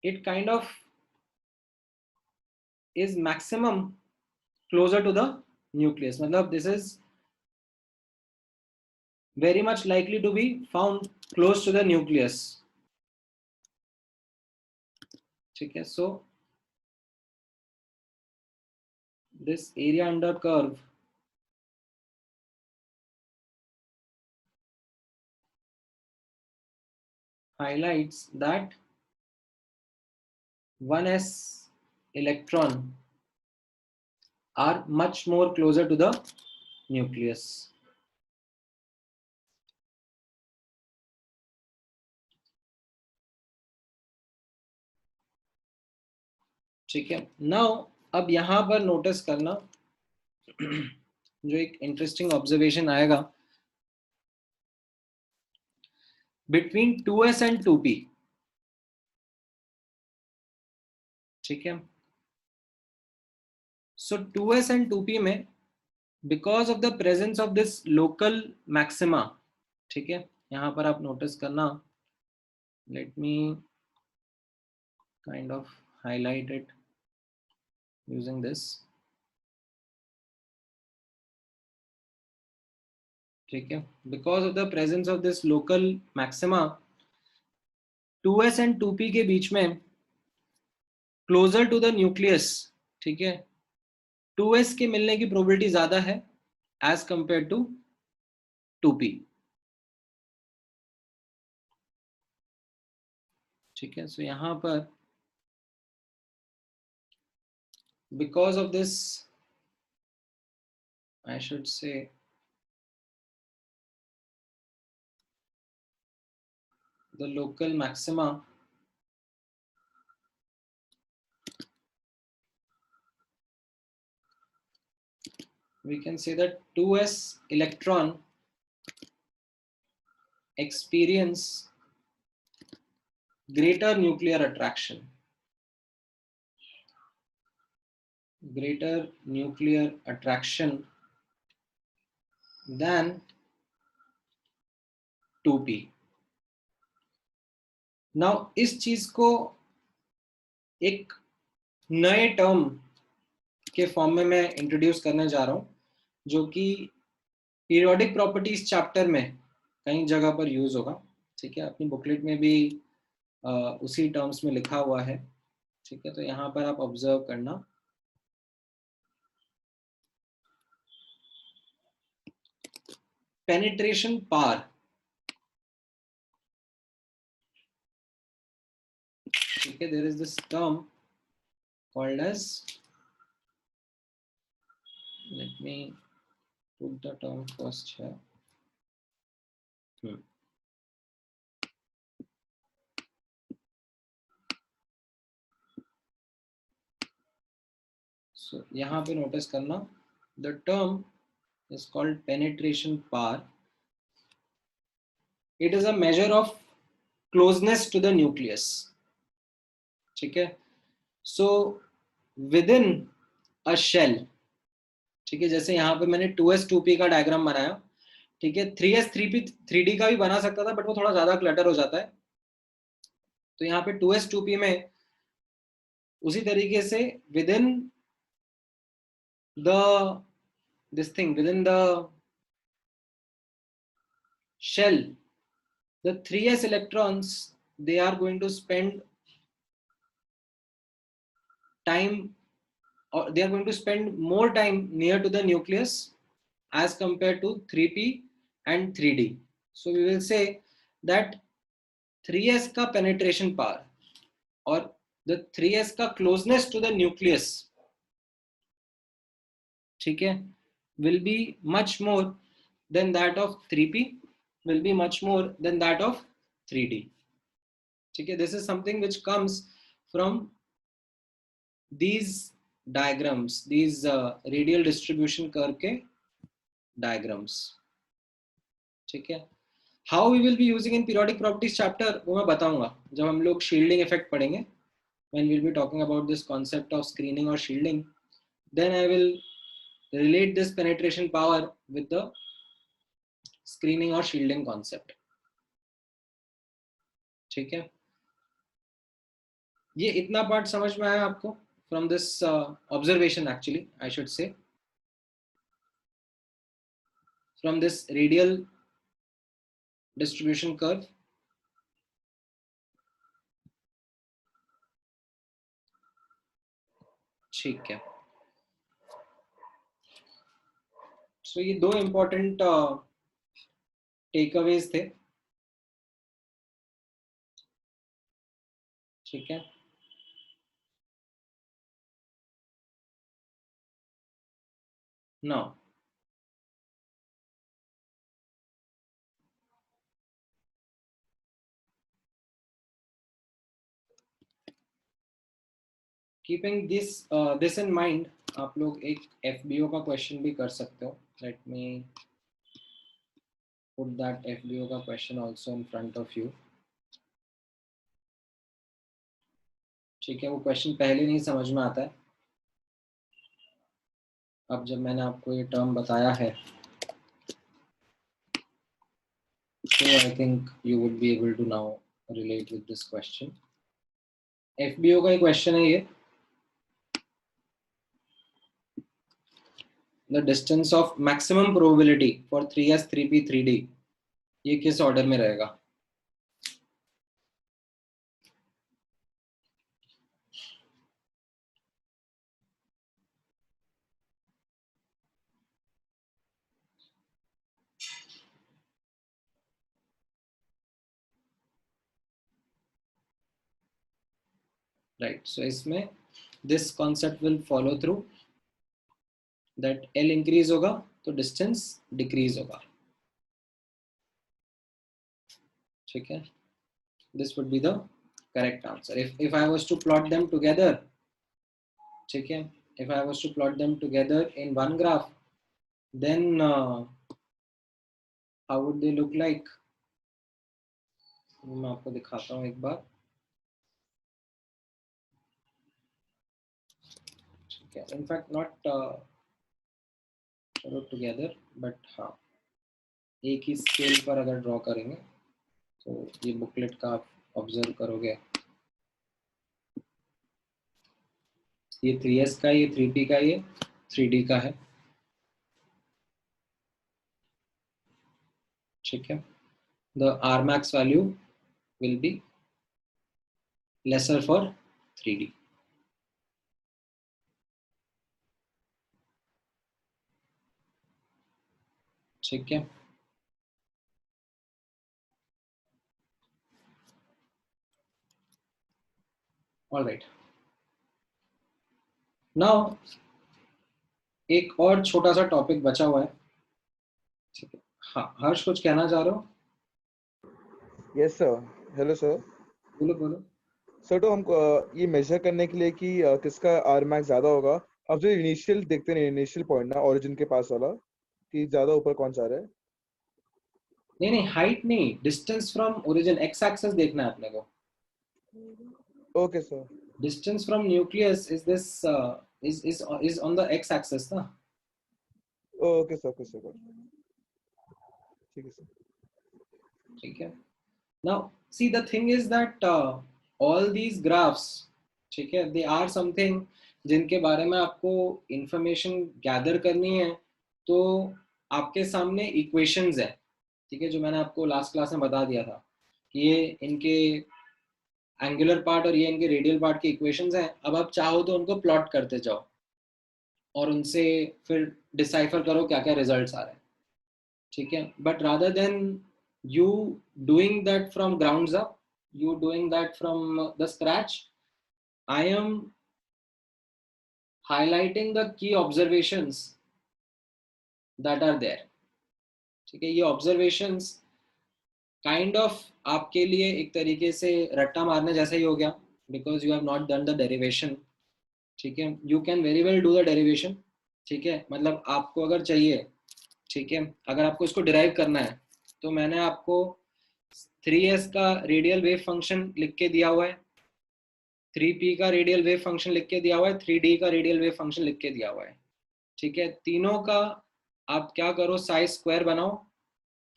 it kind of is maximum closer to the nucleus. मतलब this is very much likely to be found close to the nucleus, ठीक है. So this area under curve highlights that 1s electron are much more closer to the nucleus. ठीक है, now अब यहां पर notice करना जो एक इंटरेस्टिंग ऑब्जर्वेशन आएगा बिटवीन 2s एंड 2p. ठीक है, सो 2s एंड 2p में because of the presence of this local maxima, ठीक है, यहां पर आप नोटिस करना, let me kind of highlight it using this. ठीक है, because of the presence of this local maxima 2s and 2p के बीच में क्लोजर टू द न्यूक्लियस, ठीक है, 2s के मिलने की प्रोबेबिलिटी ज्यादा है एज कंपेयर टू 2p. ठीक है, सो यहां पर because of this I should say the local maxima, we can say that 2s electron experience greater nuclear attraction, than 2p. Now इस चीज को एक नए टर्म के फॉर्म में मैं इंट्रोड्यूस करने जा रहा हूं, जो कि पीरियोडिक प्रॉपर्टीज चैप्टर में कई जगह पर यूज होगा. ठीक है, अपनी बुकलेट में भी उसी टर्म्स में लिखा हुआ है. ठीक है, तो यहां पर आप ऑब्जर्व करना. पेनिट्रेशन पार, ठीक है, there is this term called as, let me put the term first here. So यहाँ पे नोटिस करना, the term is called penetration power. It is a measure of closeness to the nucleus. ठीक है, so within a shell, ठीक है, जैसे यहाँ पे मैंने 2s 2p का डायग्राम बनाया. ठीक है, 3s 3p 3d का भी बना सकता था, बट वो थोड़ा ज्यादा क्लटर हो जाता है. तो यहाँ पे 2s 2p में उसी तरीके से within the shell, the 3s electrons, they are going to spend time, or they are going to spend more time near to the nucleus as compared to 3p and 3d. So we will say that 3s का penetration power or the 3s का closeness to the nucleus, ठीक है, will be much more than that of 3p, will be much more than that of 3d. ठीक है, this is something which comes from these diagrams, these radial distribution curve के diagrams. ठीक है, how we will be using in periodic properties chapter वो मैं बताऊंगा जब हम लोग shielding effect पढ़ेंगे. When we'll be talking about this concept of screening or shielding, then I will relate this penetration power with the screening or shielding concept. ठीक है, ये इतना पार्ट समझ में आया आपको from this observation, actually I should say, from this radial distribution curve. ठीक है, सो ये दो इंपॉर्टेंट टेकअवेज थे. ठीक है, no, keeping this in mind, आप लोग एक FBO का क्वेश्चन भी कर सकते हो. Let me put that FBO का question also in front of you. ठीक है, वो क्वेश्चन पहले नहीं समझ में आता है, अब जब मैंने आपको ये टर्म बताया है, so I think you would be able to now relate with this question. FBO का एक क्वेश्चन है ये. The distance of maximum probability for 3s 3p 3d, ये किस ऑर्डर में रहेगा? राइट, सो इसमें this concept will follow through, that L increase होगा तो डिस्टेंस डिक्रीज होगा. ठीक है, this would be the correct answer if I was to plot them together. ठीक है, if I was to plot them together in one graph, then how would they look like? मैं आपको दिखाता हूँ एक बार. ठीक है, in fact not together, but हाँ, एक ही स्केल पर अगर ड्रॉ करेंगे तो ये बुकलेट का आप ऑब्जर्व करोगे, ये 3s का, ये 3p का, ये 3d का है. ठीक है, the R max value will be lesser for 3d. ठीक है, all right. Now एक और छोटा सा टॉपिक बचा हुआ है. ठीक है, हाँ हर्ष कुछ कहना चाह रहे हो? Yes sir. Hello sir. बोलो बोलो. सर तो हम ये मेजर करने के लिए कि किसका आर मैक्स ज्यादा होगा, अब जो इनिशियल देखते हैं, इनिशियल पॉइंट ना ओरिजिन के पास वाला, कि ज्यादा ऊपर कौन जा रहा है. नहीं नहीं, हाइट नहीं, distance from origin, x axis देखना है अपने को. Okay sir. Distance from nucleus is this is on the x axis ना. Okay sir. Okay sir. ठीक है सर. ठीक है, now see the thing is that all these graphs, ठीक है, they are something जिनके बारे में आपको इंफॉर्मेशन गैदर करनी है. तो आपके सामने इक्वेशंस है, ठीक है, जो मैंने आपको लास्ट क्लास में बता दिया था कि ये इनके एंगुलर पार्ट और ये इनके रेडियल पार्ट के इक्वेशंस हैं. अब आप चाहो तो उनको प्लॉट करते जाओ और उनसे फिर डिसाइफर करो क्या क्या रिजल्ट्स आ रहे हैं. ठीक है, but rather than you doing that from grounds up, you doing that from the scratch, I am highlighting the key observations that are there. ठीक है, ये observations kind of आपके लिए एक तरीके से रट्टा मारने जैसा ही हो गया, because you have not done the derivation. ठीक है, you can very well do the derivation. ठीक है, मतलब आपको अगर चाहिए, ठीक है, अगर आपको इसको डिराइव करना है तो मैंने आपको 3s का रेडियल वेव फंक्शन लिख के दिया हुआ है, 3p का रेडियल वेव फंक्शन लिख के दिया हुआ है, 3d का रेडियल वेव फंक्शन लिख के दिया हुआ है. ठीक है, तीनों का आप क्या करो, साइज स्क्वायर बनाओ,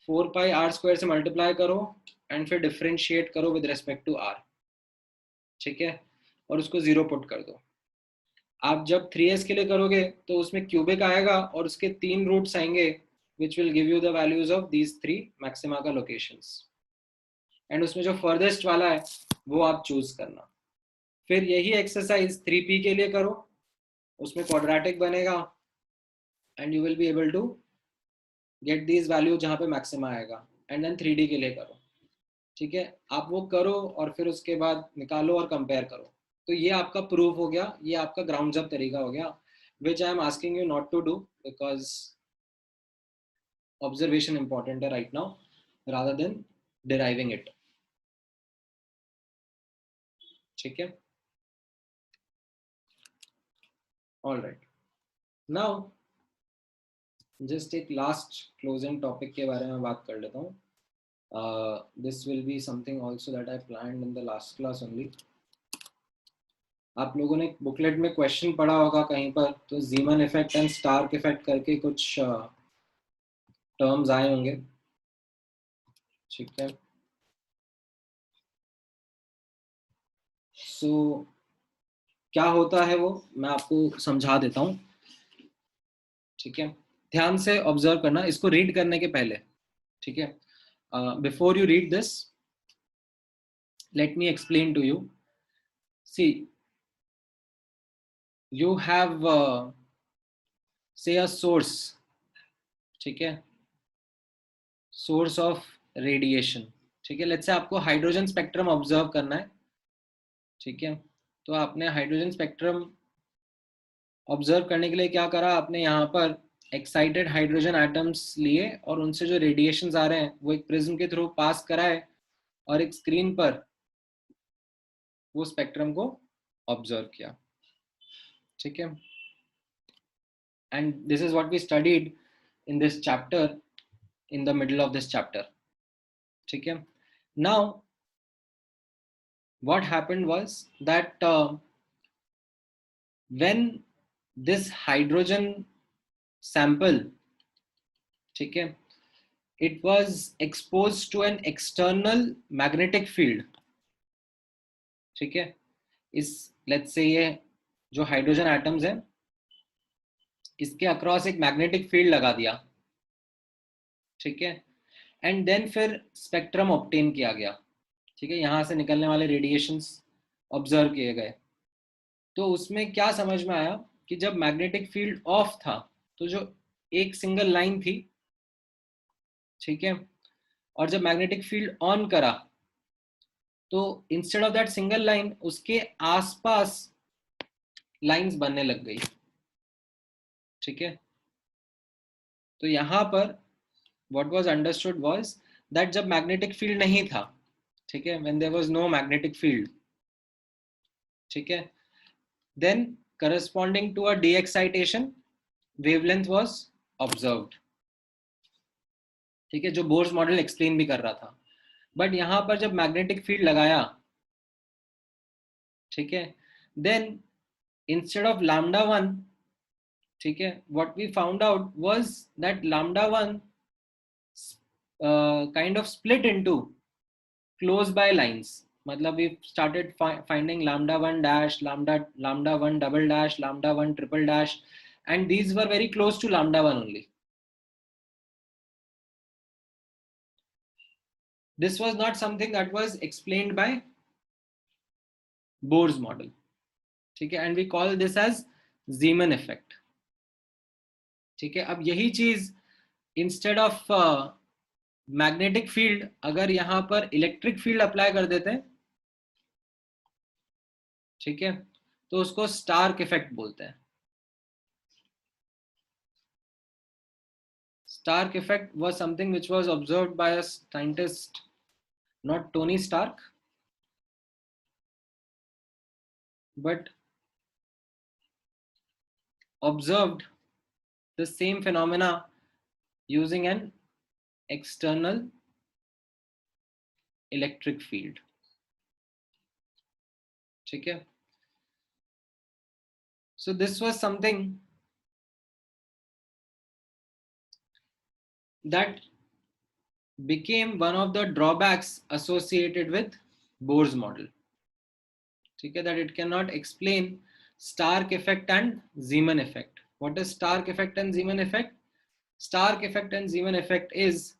4 पाई r स्क्वायर से मल्टीप्लाई करो एंड फिर डिफरेंशिएट करो विद रिस्पेक्ट टू r. ठीक है, और उसको 0 पुट कर दो. आप जब 3s के लिए करोगे तो उसमें क्यूबिक आएगा और उसके 3 रूट्स आएंगे which will give you the values of these 3 maxima का locations. एंड उसमें जो फर्देस्ट वाला है वो आप चूज करना. फिर यही एक्सरसाइज 3p के लिए करो, उसमें क्वाड्रेटिक बनेगा and you will be able to get these value जहां पे मैक्सिमा आएगा. एंड देन 3d के लिए करो. ठीक है, आप वो करो और फिर उसके बाद निकालो और कंपेयर करो. तो ये आपका प्रूफ हो गया, ये आपका ग्राउंड्स अप तरीका हो गया. which I am asking you not to do because observation important है right now rather than deriving it. ठीक है? All right. Now just एक last closing topic के बारे में बात कर लेता हूँ. This will be something also that I planned in the last class only. आप लोगों ने बुकलेट में क्वेश्चन पढ़ा होगा कहीं पर, तो Zeeman effect and Stark effect करके कुछ टर्म्स आए होंगे. ठीक है? सो क्या होता है वो मैं आपको समझा देता हूँ. ठीक है? ध्यान से ऑब्जर्व करना इसको रीड करने के पहले. ठीक है? Before you read this, let me explain to you. See, you have say a source. ठीक है? source of radiation. ठीक है? लेट्स से आपको हाइड्रोजन स्पेक्ट्रम ऑब्जर्व करना है. ठीक है? तो आपने हाइड्रोजन स्पेक्ट्रम ऑब्जर्व करने के लिए क्या करा, आपने यहाँ पर एक्साइटेड हाइड्रोजन एटम्स लिए और उनसे जो रेडिएशंस आ रहे हैं वो एक प्रिज्म के थ्रू पास कराए और एक स्क्रीन पर वो स्पेक्ट्रम को ऑब्जर्व किया. ठीक है? And this is what we studied in this chapter, in the middle of this chapter. ठीक है? Now, what happened was that when this hydrogen sample, ठीक है, it was exposed to an external magnetic field. ठीक है? इस let's say ये जो hydrogen atoms हैं इसके अक्रॉस एक मैग्नेटिक फील्ड लगा दिया. ठीक है? एंड देन फिर स्पेक्ट्रम ऑब्टेन किया गया. ठीक है? यहाँ से निकलने वाले रेडिएशंस ऑब्जर्व किए गए. तो उसमें क्या समझ में आया कि जब मैग्नेटिक फील्ड ऑफ था तो जो एक सिंगल लाइन थी, ठीक है, और जब मैग्नेटिक फील्ड ऑन करा तो instead of that single line उसके आसपास लाइंस बनने लग गई. ठीक है? तो यहाँ पर what was understood was that जब मैग्नेटिक फील्ड नहीं था, ठीक है, when there was no magnetic field, ठीक है, then corresponding to a de-excitation wavelength was observed. ठीक है? जो बोर्स मॉडल एक्सप्लेन भी कर रहा था. बट यहाँ पर जब मैग्नेटिक फील्ड लगाया, ठीक है, then instead of lambda 1, ठीक है, what we found out was that lambda 1 kind of split into close by lines. मतलब we started finding lambda 1 dash, lambda 1 double dash, lambda 1 triple dash, and these were very close to lambda 1 only. This was not something that was explained by Bohr's model. ठीक है? And we call this as Zeeman effect. ठीक है? अब यही चीज instead of magnetic field अगर यहां पर इलेक्ट्रिक फील्ड अप्लाई कर देते हैं, ठीक है, तो उसको स्टार्क इफेक्ट बोलते हैं. Stark effect was something which was observed by a scientist, not Tony Stark, but observed the same phenomena using an external electric field. ठीक है? So this was something that became one of the drawbacks associated with Bohr's model. ठीक है? That it cannot explain Stark effect and Zeeman effect. What is Stark effect and Zeeman effect? Stark effect and Zeeman effect is,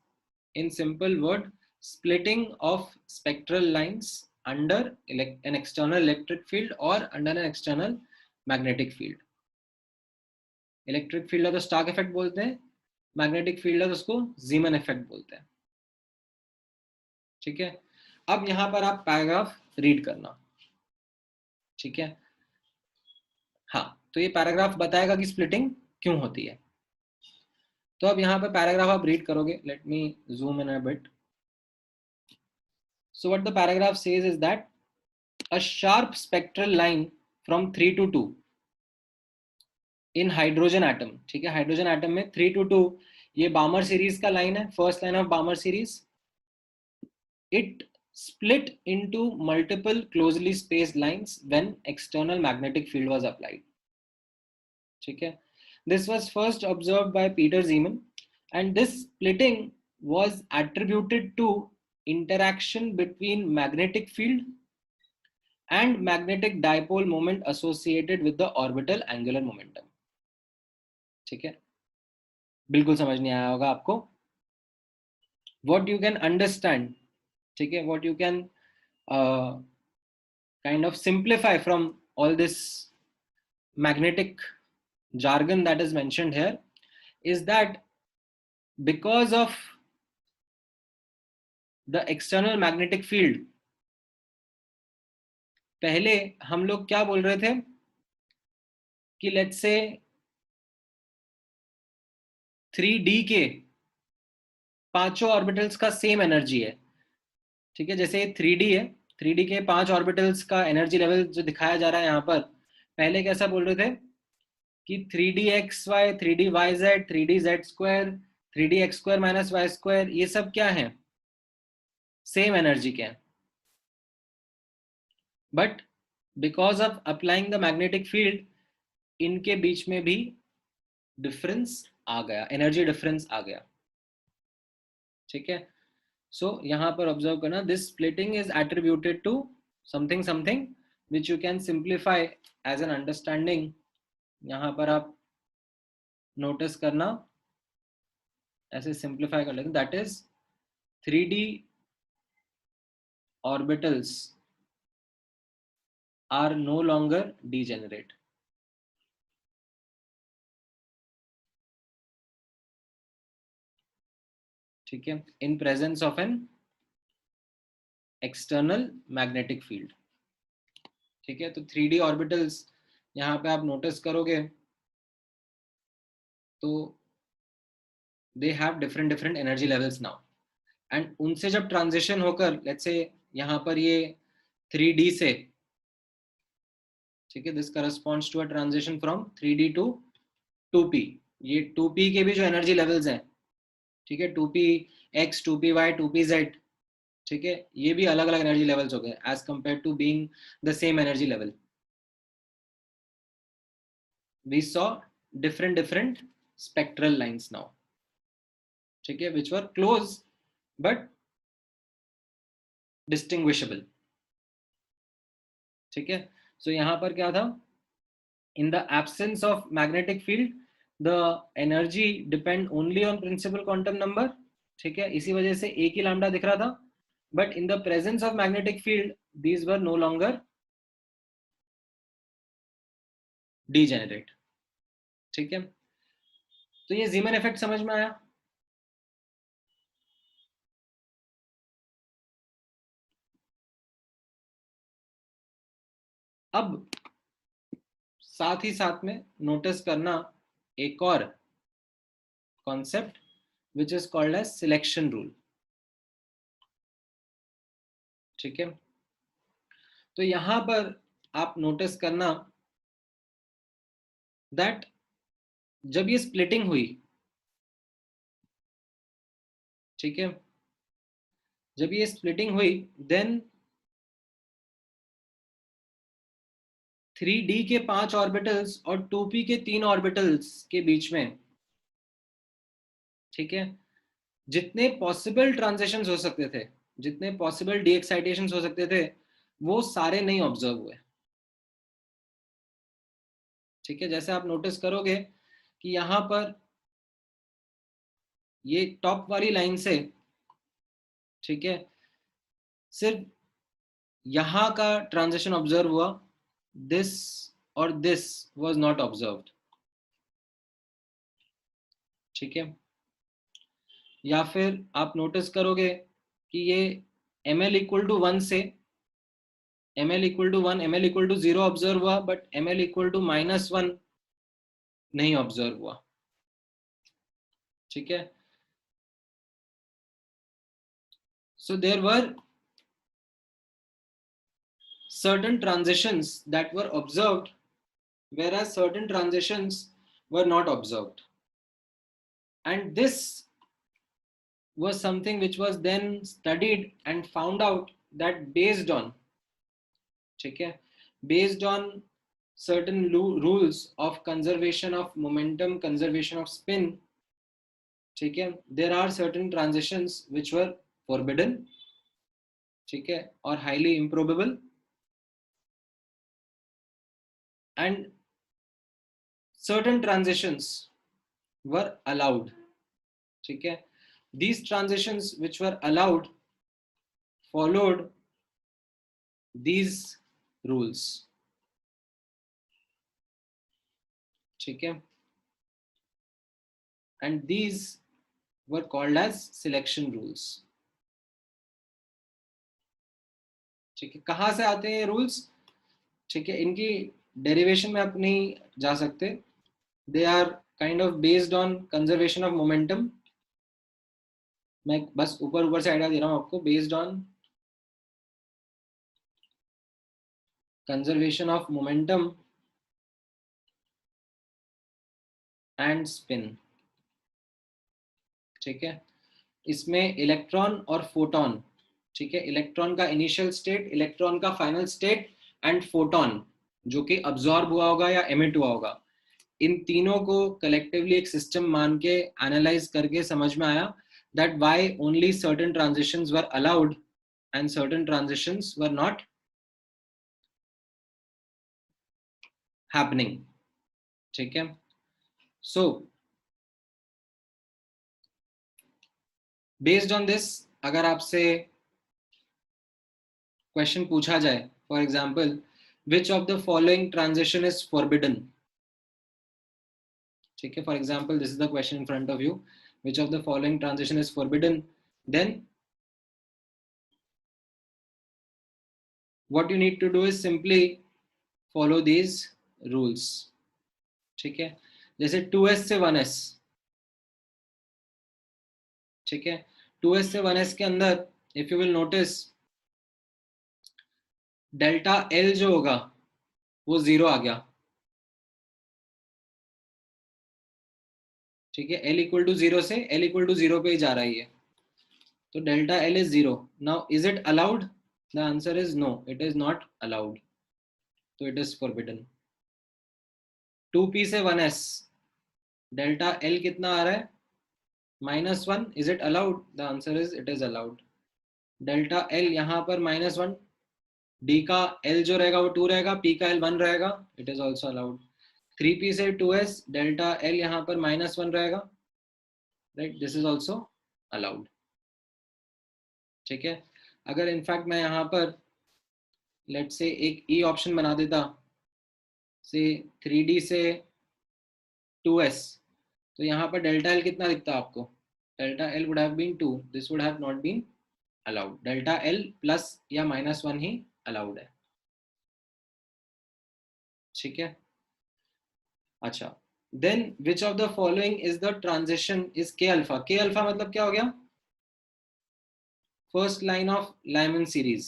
in simple word, splitting of spectral lines under an external electric field or under an external magnetic field. Electric field है तो Stark effect बोलते हैं, magnetic field है तो उसको जीमन effect बोलते हैं. ठीक है? अब यहां पर आप पैराग्राफ रीड करना. ठीक है? हाँ, तो ये पैराग्राफ बताएगा कि स्प्लिटिंग क्यों होती है। तो अब यहाँ पे पैराग्राफ आप रीड करोगे, let me zoom in a bit. So what the paragraph says is that a sharp spectral line from 3 to 2 in hydrogen atom, ठीक है, हाइड्रोजन एटम में 3 to 2, ये बामर सीरीज का लाइन है, first line of बामर series. It split into multiple closely spaced lines when external magnetic field was applied, ठीक है। This was first observed by Peter Zeeman and this splitting was attributed to interaction between magnetic field and magnetic dipole moment associated with the orbital angular momentum, ठीक है। बिल्कुल समझ नहीं आया होगा आपको। What you can understand, ठीक है, what you can kind of simplify from all this magnetic jargon that is mentioned here is that because of the external magnetic field, पहले हम लोग क्या बोल रहे थे कि लेट्स से 3D के पांचों ऑर्बिटल्स का सेम एनर्जी है, ठीक है। जैसे 3D है, 3D के 5 ऑर्बिटल्स का एनर्जी लेवल जो दिखाया जा रहा है यहाँ पर, पहले कैसा बोल रहे थे कि 3DXY, 3DYZ, 3DZ², 3DX² - Y², ये सब क्या है, सेम एनर्जी के हैं। But because of applying the magnetic field, इनके बीच में भी डिफरेंस आ गया, एनर्जी डिफरेंस आ गया, ठीक है। सो यहाँ पर ऑब्जर्व करना, this splitting is attributed to something something which you can simplify as an understanding. यहाँ पर आप नोटिस करना, ऐसे सिंप्लीफाई कर लेते, that is 3D orbitals are no longer degenerate, ठीक है, in presence of an external magnetic field, ठीक है। तो 3D orbitals यहाँ पे आप नोटिस करोगे तो they have different energy levels now, and उनसे जब ट्रांजिशन होकर लेट्स से यहाँ पर ये 3D से, ठीक है, this corresponds to a transition from 3D to 2P। ये 2P के भी जो एनर्जी लेवल्स हैं, ठीक है, 2Px, 2Py, 2Pz, ठीक है, ये भी अलग अलग एनर्जी लेवल्स हो गए as compare to being the same energy level. We saw different spectral lines now, ठीक है, which were close but distinguishable, ठीक है। सो यहाँ पर क्या था, in the absence of magnetic field the energy depend only on principal quantum number, ठीक है, इसी वजह से एक ही लैम्डा दिख रहा था। but in the presence of magnetic field these were no longer degenerate, ठीक है। तो ये जीमन इफेक्ट समझ में आया। अब साथ ही साथ में नोटिस करना एक और concept which is called as selection rule, ठीक है। तो यहां पर आप नोटिस करना दैट जब ये स्प्लिटिंग हुई, ठीक है, जब ये स्प्लिटिंग हुई देन 3D के 5 ऑर्बिटल्स और 2P के 3 ऑर्बिटल्स के बीच में, ठीक है, जितने पॉसिबल ट्रांजिशंस हो सकते थे, जितने पॉसिबल डी एक्साइटेशंस हो सकते थे, वो सारे नहीं ऑब्जर्व हुए, ठीक है। जैसे आप नोटिस करोगे कि यहां पर ये टॉप वाली लाइन से, ठीक है, सिर्फ यहां का ट्रांजिशन ऑब्जर्व हुआ, दिस और दिस वाज नॉट ऑब्जर्व्ड, ठीक है। या फिर आप नोटिस करोगे कि ये ml = 1 से ml equal to 1, ml equal to 0 observe हुआ, बट ml इक्वल टू -1 नहीं ऑब्जर्व हुआ. ठीक है. So there were certain transitions that were observed, whereas certain transitions were not observed. And this was something which was then studied and found out that based on, okay, based on certain rules of conservation of momentum, conservation of spin, okay, there are certain transitions which were forbidden, okay, or highly improbable, and certain transitions were allowed. Okay. These transitions which were allowed followed these rules. Okay. And these were called as selection rules. ठीक है. कहाँ से आते हैं ये rules? ठीक है, इनकी डेरिवेशन में आप नहीं जा सकते. They are kind of based on conservation of momentum. मैं बस ऊपर से आइडिया दे रहा हूं आपको. Based on conservation of momentum and spin. ठीक है. इसमें इलेक्ट्रॉन और फोटोन, ठीक है, इलेक्ट्रॉन का इनिशियल स्टेट, इलेक्ट्रॉन का फाइनल स्टेट एंड फोटोन जो कि अब्सॉर्ब हुआ होगा या एमिट हुआ होगा, इन तीनों को कलेक्टिवली एक सिस्टम मान के एनालाइज करके समझ में आया that why only certain transitions were allowed and certain transitions were not happening. ठीक है. So based on this, अगर आपसे क्वेश्चन पूछा जाए, for example, which of the following transition is forbidden? ठीक है, for example this is the question in front of you. which of the following transition is forbidden? Then what you need to do is simply follow these rules. ठीक है. जैसे 2s से 1s, ठीक है, 2s से 1s के अंदर if you will notice delta L जो होगा वो 0 आ गया. ठीक है, l इक्वल टू 0 से l इक्वल टू 0 पे ही जा रही है, तो delta l is 0. Now is it allowed? The answer is no, it is not allowed. तो इट इज फॉरबिडन. 2p से 1s डेल्टा l कितना आ रहा है? -1. Is it allowed? The answer is it is allowed. Delta l यहाँ पर -1, d का l जो रहेगा वो 2 रहेगा, p का l 1 रहेगा, it is also allowed. 3p से 2s डेल्टा l यहाँ पर -1 रहेगा, right, this is also allowed. ठीक है. अगर इनफैक्ट मैं यहाँ पर लेट से एक e ऑप्शन बना देता से 3d से 2s, तो यहाँ पर डेल्टा l कितना दिखता आपको? Delta l would have been 2. this would have not been allowed. Delta l plus या -1 ही अलाउड है. ठीक है. अच्छा, then which of the following is the transition is K alpha? K alpha मतलब क्या हो गया? First line of Lyman series.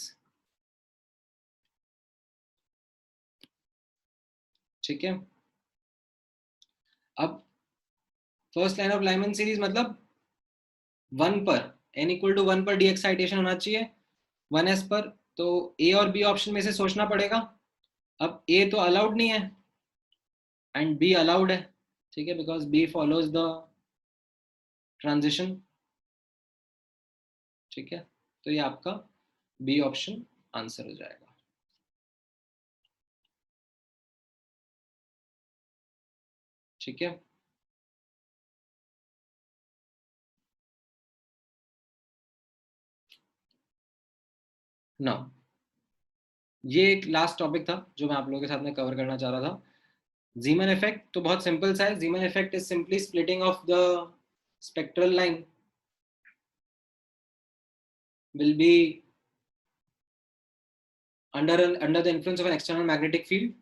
ठीक है. अब first line of Lyman series मतलब 1 पर n इक्वल टू 1 पर डी एक्साइटेशन होना चाहिए, 1s पर. तो ए और बी ऑप्शन में से सोचना पड़ेगा. अब ए तो अलाउड नहीं है एंड बी अलाउड है. ठीक है, because B follows the transition. ठीक है, तो ये आपका बी ऑप्शन आंसर हो जाएगा. ठीक है. नाउ ये एक लास्ट टॉपिक था जो मैं आप लोगों के साथ में कवर करना चाह रहा था. जीमन इफेक्ट तो बहुत सिंपल सा है. जीमन effect is simply splitting of the spectral line will be under the influence of an external magnetic field,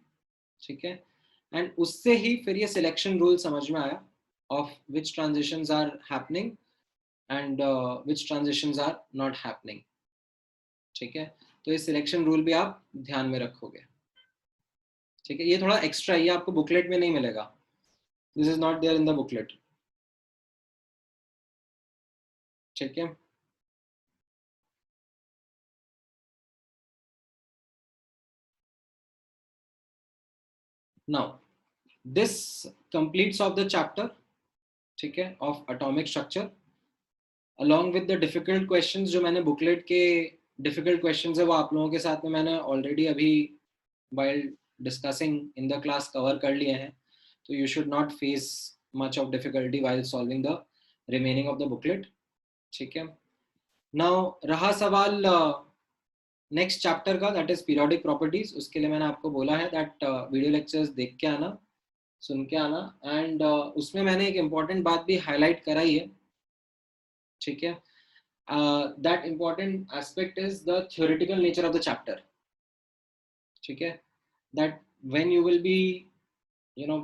ठीक है, and उससे ही फिर ये selection rule समझ में आया of which transitions are happening and which transitions are not happening, ठीक है. तो ये selection rule भी आप ध्यान में रखोगे, ठीक है. ये थोड़ा एक्स्ट्रा, ये आपको बुकलेट में नहीं मिलेगा, this is not there in the booklet, ठीक है. Now this completes of the chapter, ठीक है, of atomic structure along with the difficult questions. जो मैंने बुकलेट के difficult questions है वो आप लोगों के साथ में मैंने already अभी while discussing in the class cover कर लिए हैं, so you should not face much of difficulty while solving the remaining of the booklet, ठीक है. Now रहा सवाल नेक्स्ट चैप्टर का, दैट इज पीरियोडिक प्रॉपर्टीज. उसके लिए मैंने आपको बोला है दैट वीडियो लेक्चर्स देख के आना, सुन के आना, एंड उसमें मैंने एक इम्पॉर्टेंट बात भी हाईलाइट कराई है, ठीक है. That important aspect is the theoretical nature of the chapter, ठीक है. That when you will B you know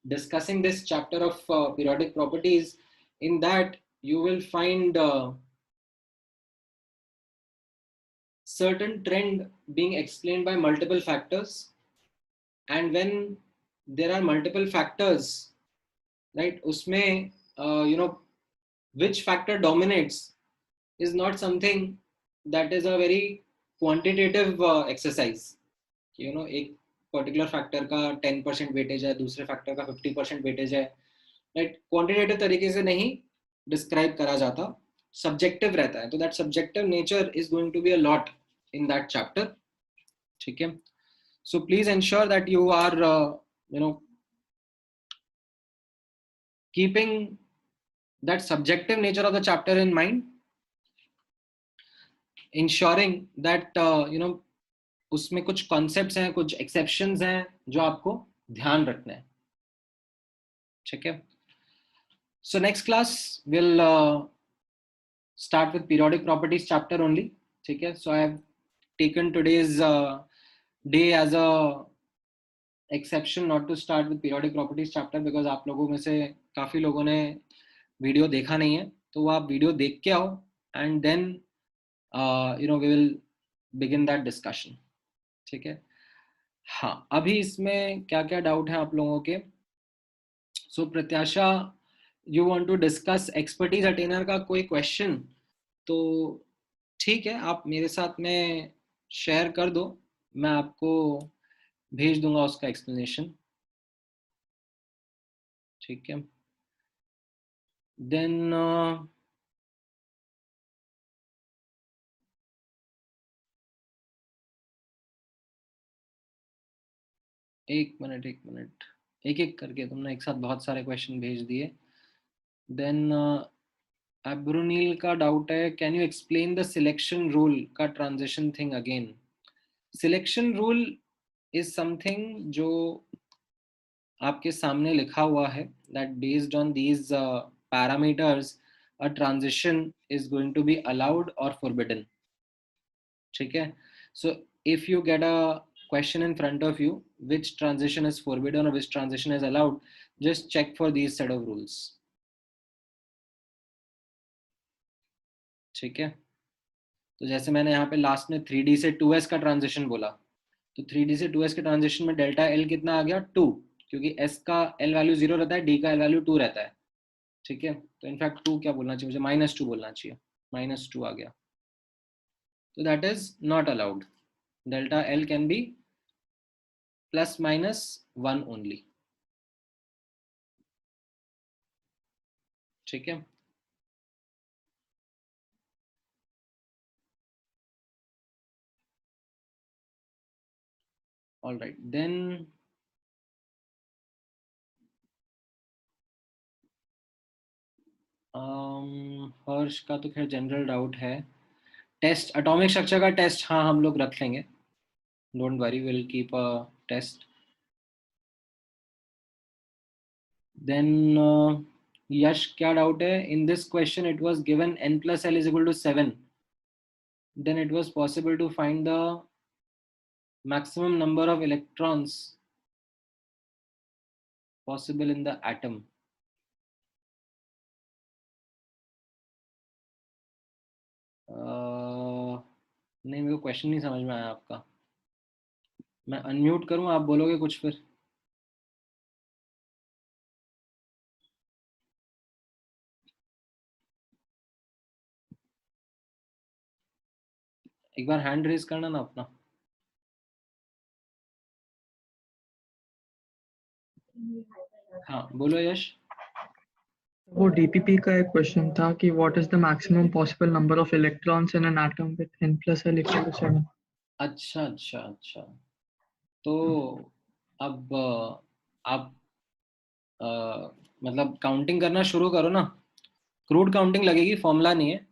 discussing this chapter of periodic properties, in that you will find certain trend being explained by multiple factors, and when there are multiple factors, right, usme which factor dominates is not something that is a very quantitative exercise. एक particular factor का 10% weightage है, दूसरे factor का 50% weightage है, right. quantitative तरीके से नहीं describe करा जाता, subjective रहता है. तो that subjective nature is going to be a lot in that chapter, ठीक है. So please ensure that you are keeping that subjective nature of the chapter in mind, ensuring that उसमें कुछ concepts हैं, कुछ exceptions हैं जो आपको ध्यान रखना है, ठीक है. So next class will start with periodic properties chapter only, ठीक है. So I have taken today's day as a exception not to start with periodic properties chapter, because आप लोगों में से काफी लोगों ने वीडियो देखा नहीं है, तो वो आप वीडियो देख के आओ and then we will begin that discussion, ठीक है. हाँ, अभी इसमें क्या क्या डाउट है आप लोगों के. So प्रत्याशा, you want to discuss expertise attainer का कोई question, तो ठीक है, आप मेरे साथ में शेयर कर दो, मैं आपको भेज दूंगा उसका एक्सप्लेनेशन, ठीक है. देन एक मिनट एक एक करके तुमने एक साथ बहुत सारे क्वेश्चन भेज दिए. देन अब्रुनील का डाउट है, can you explain the selection rule का transition thing again. Selection rule is something जो आपके सामने लिखा हुआ है, that based on these parameters a transition is going to be allowed और फॉरबिडन, ठीक है. So if you get a question in front of you, which transition is forbidden or which transition is allowed, just check for these set of rules, ठीक है. तो जैसे मैंने यहाँ पे लास्ट में 3D से 2S का ट्रांजिशन बोला, तो 3D से 2S के ट्रांजिशन में डेल्टा L कितना आ गया 2, क्योंकि S का L वैल्यू 0 रहता है, D का L वैल्यू 2 रहता है, ठीक है. तो इनफैक्ट 2 क्या बोलना चाहिए मुझे, -2 बोलना चाहिए, -2 आ गया. तो that is not allowed. Delta L can be ±1 only, ठीक है. All right, then हर्ष का तो खैर जनरल डाउट है. टेस्ट, एटॉमिक स्ट्रक्चर का टेस्ट, हाँ हम लोग रख लेंगे, don't worry, will keep a test. Then Yash क्या डाउट है, in this question it was given n + l = 7, then it was possible to find the maximum number of electrons possible in the atom. नहीं, मेरे को question नहीं समझ में आया आपका. मैं अनम्यूट करूं, आप बोलोगे कुछ फिर. एक बार हैंड रेज करना ना अपना. हाँ बोलो यश. वो डीपीपी का एक क्वेश्चन था कि what is the maximum possible number of electrons in an atom with n+l equal to 7. अच्छा अच्छा अच्छा. तो अब आप मतलब काउंटिंग करना शुरू करो ना. क्रूड काउंटिंग लगेगी, फॉर्मूला नहीं है.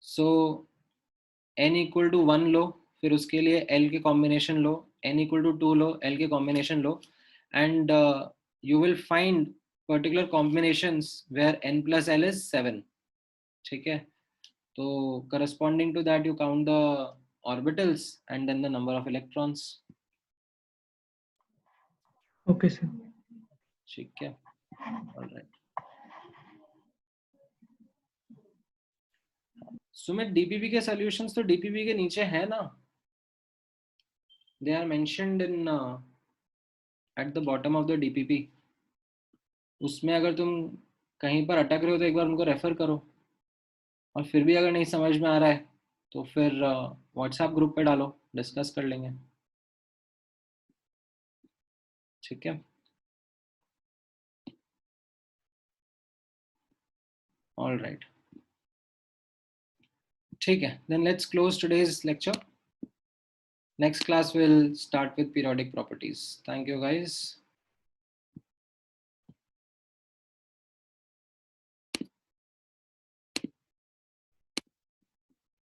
सो n इक्वल टू 1 लो, फिर उसके लिए l के कॉम्बिनेशन लो, n इक्वल टू 2 लो, l के कॉम्बिनेशन लो, and you will find particular combinations where n plus l is 7. ठीक है. तो corresponding to that you count the orbitals and then the number of electrons. Okay sir. ठीक है. All right. Sumit, DPP के solutions तो DPP के नीचे है ना. They are mentioned in at the bottom of the DPP. उसमें अगर तुम कहीं पर अटक रहे हो तो एक बार उनको रेफर करो, और फिर भी अगर नहीं समझ में आ रहा है तो फिर व्हाट्सएप ग्रुप पे डालो, डिस्कस कर लेंगे. ठीक है. All right. ठीक है. Then let's close today's lecture. Next class will start with periodic properties. Thank you guys.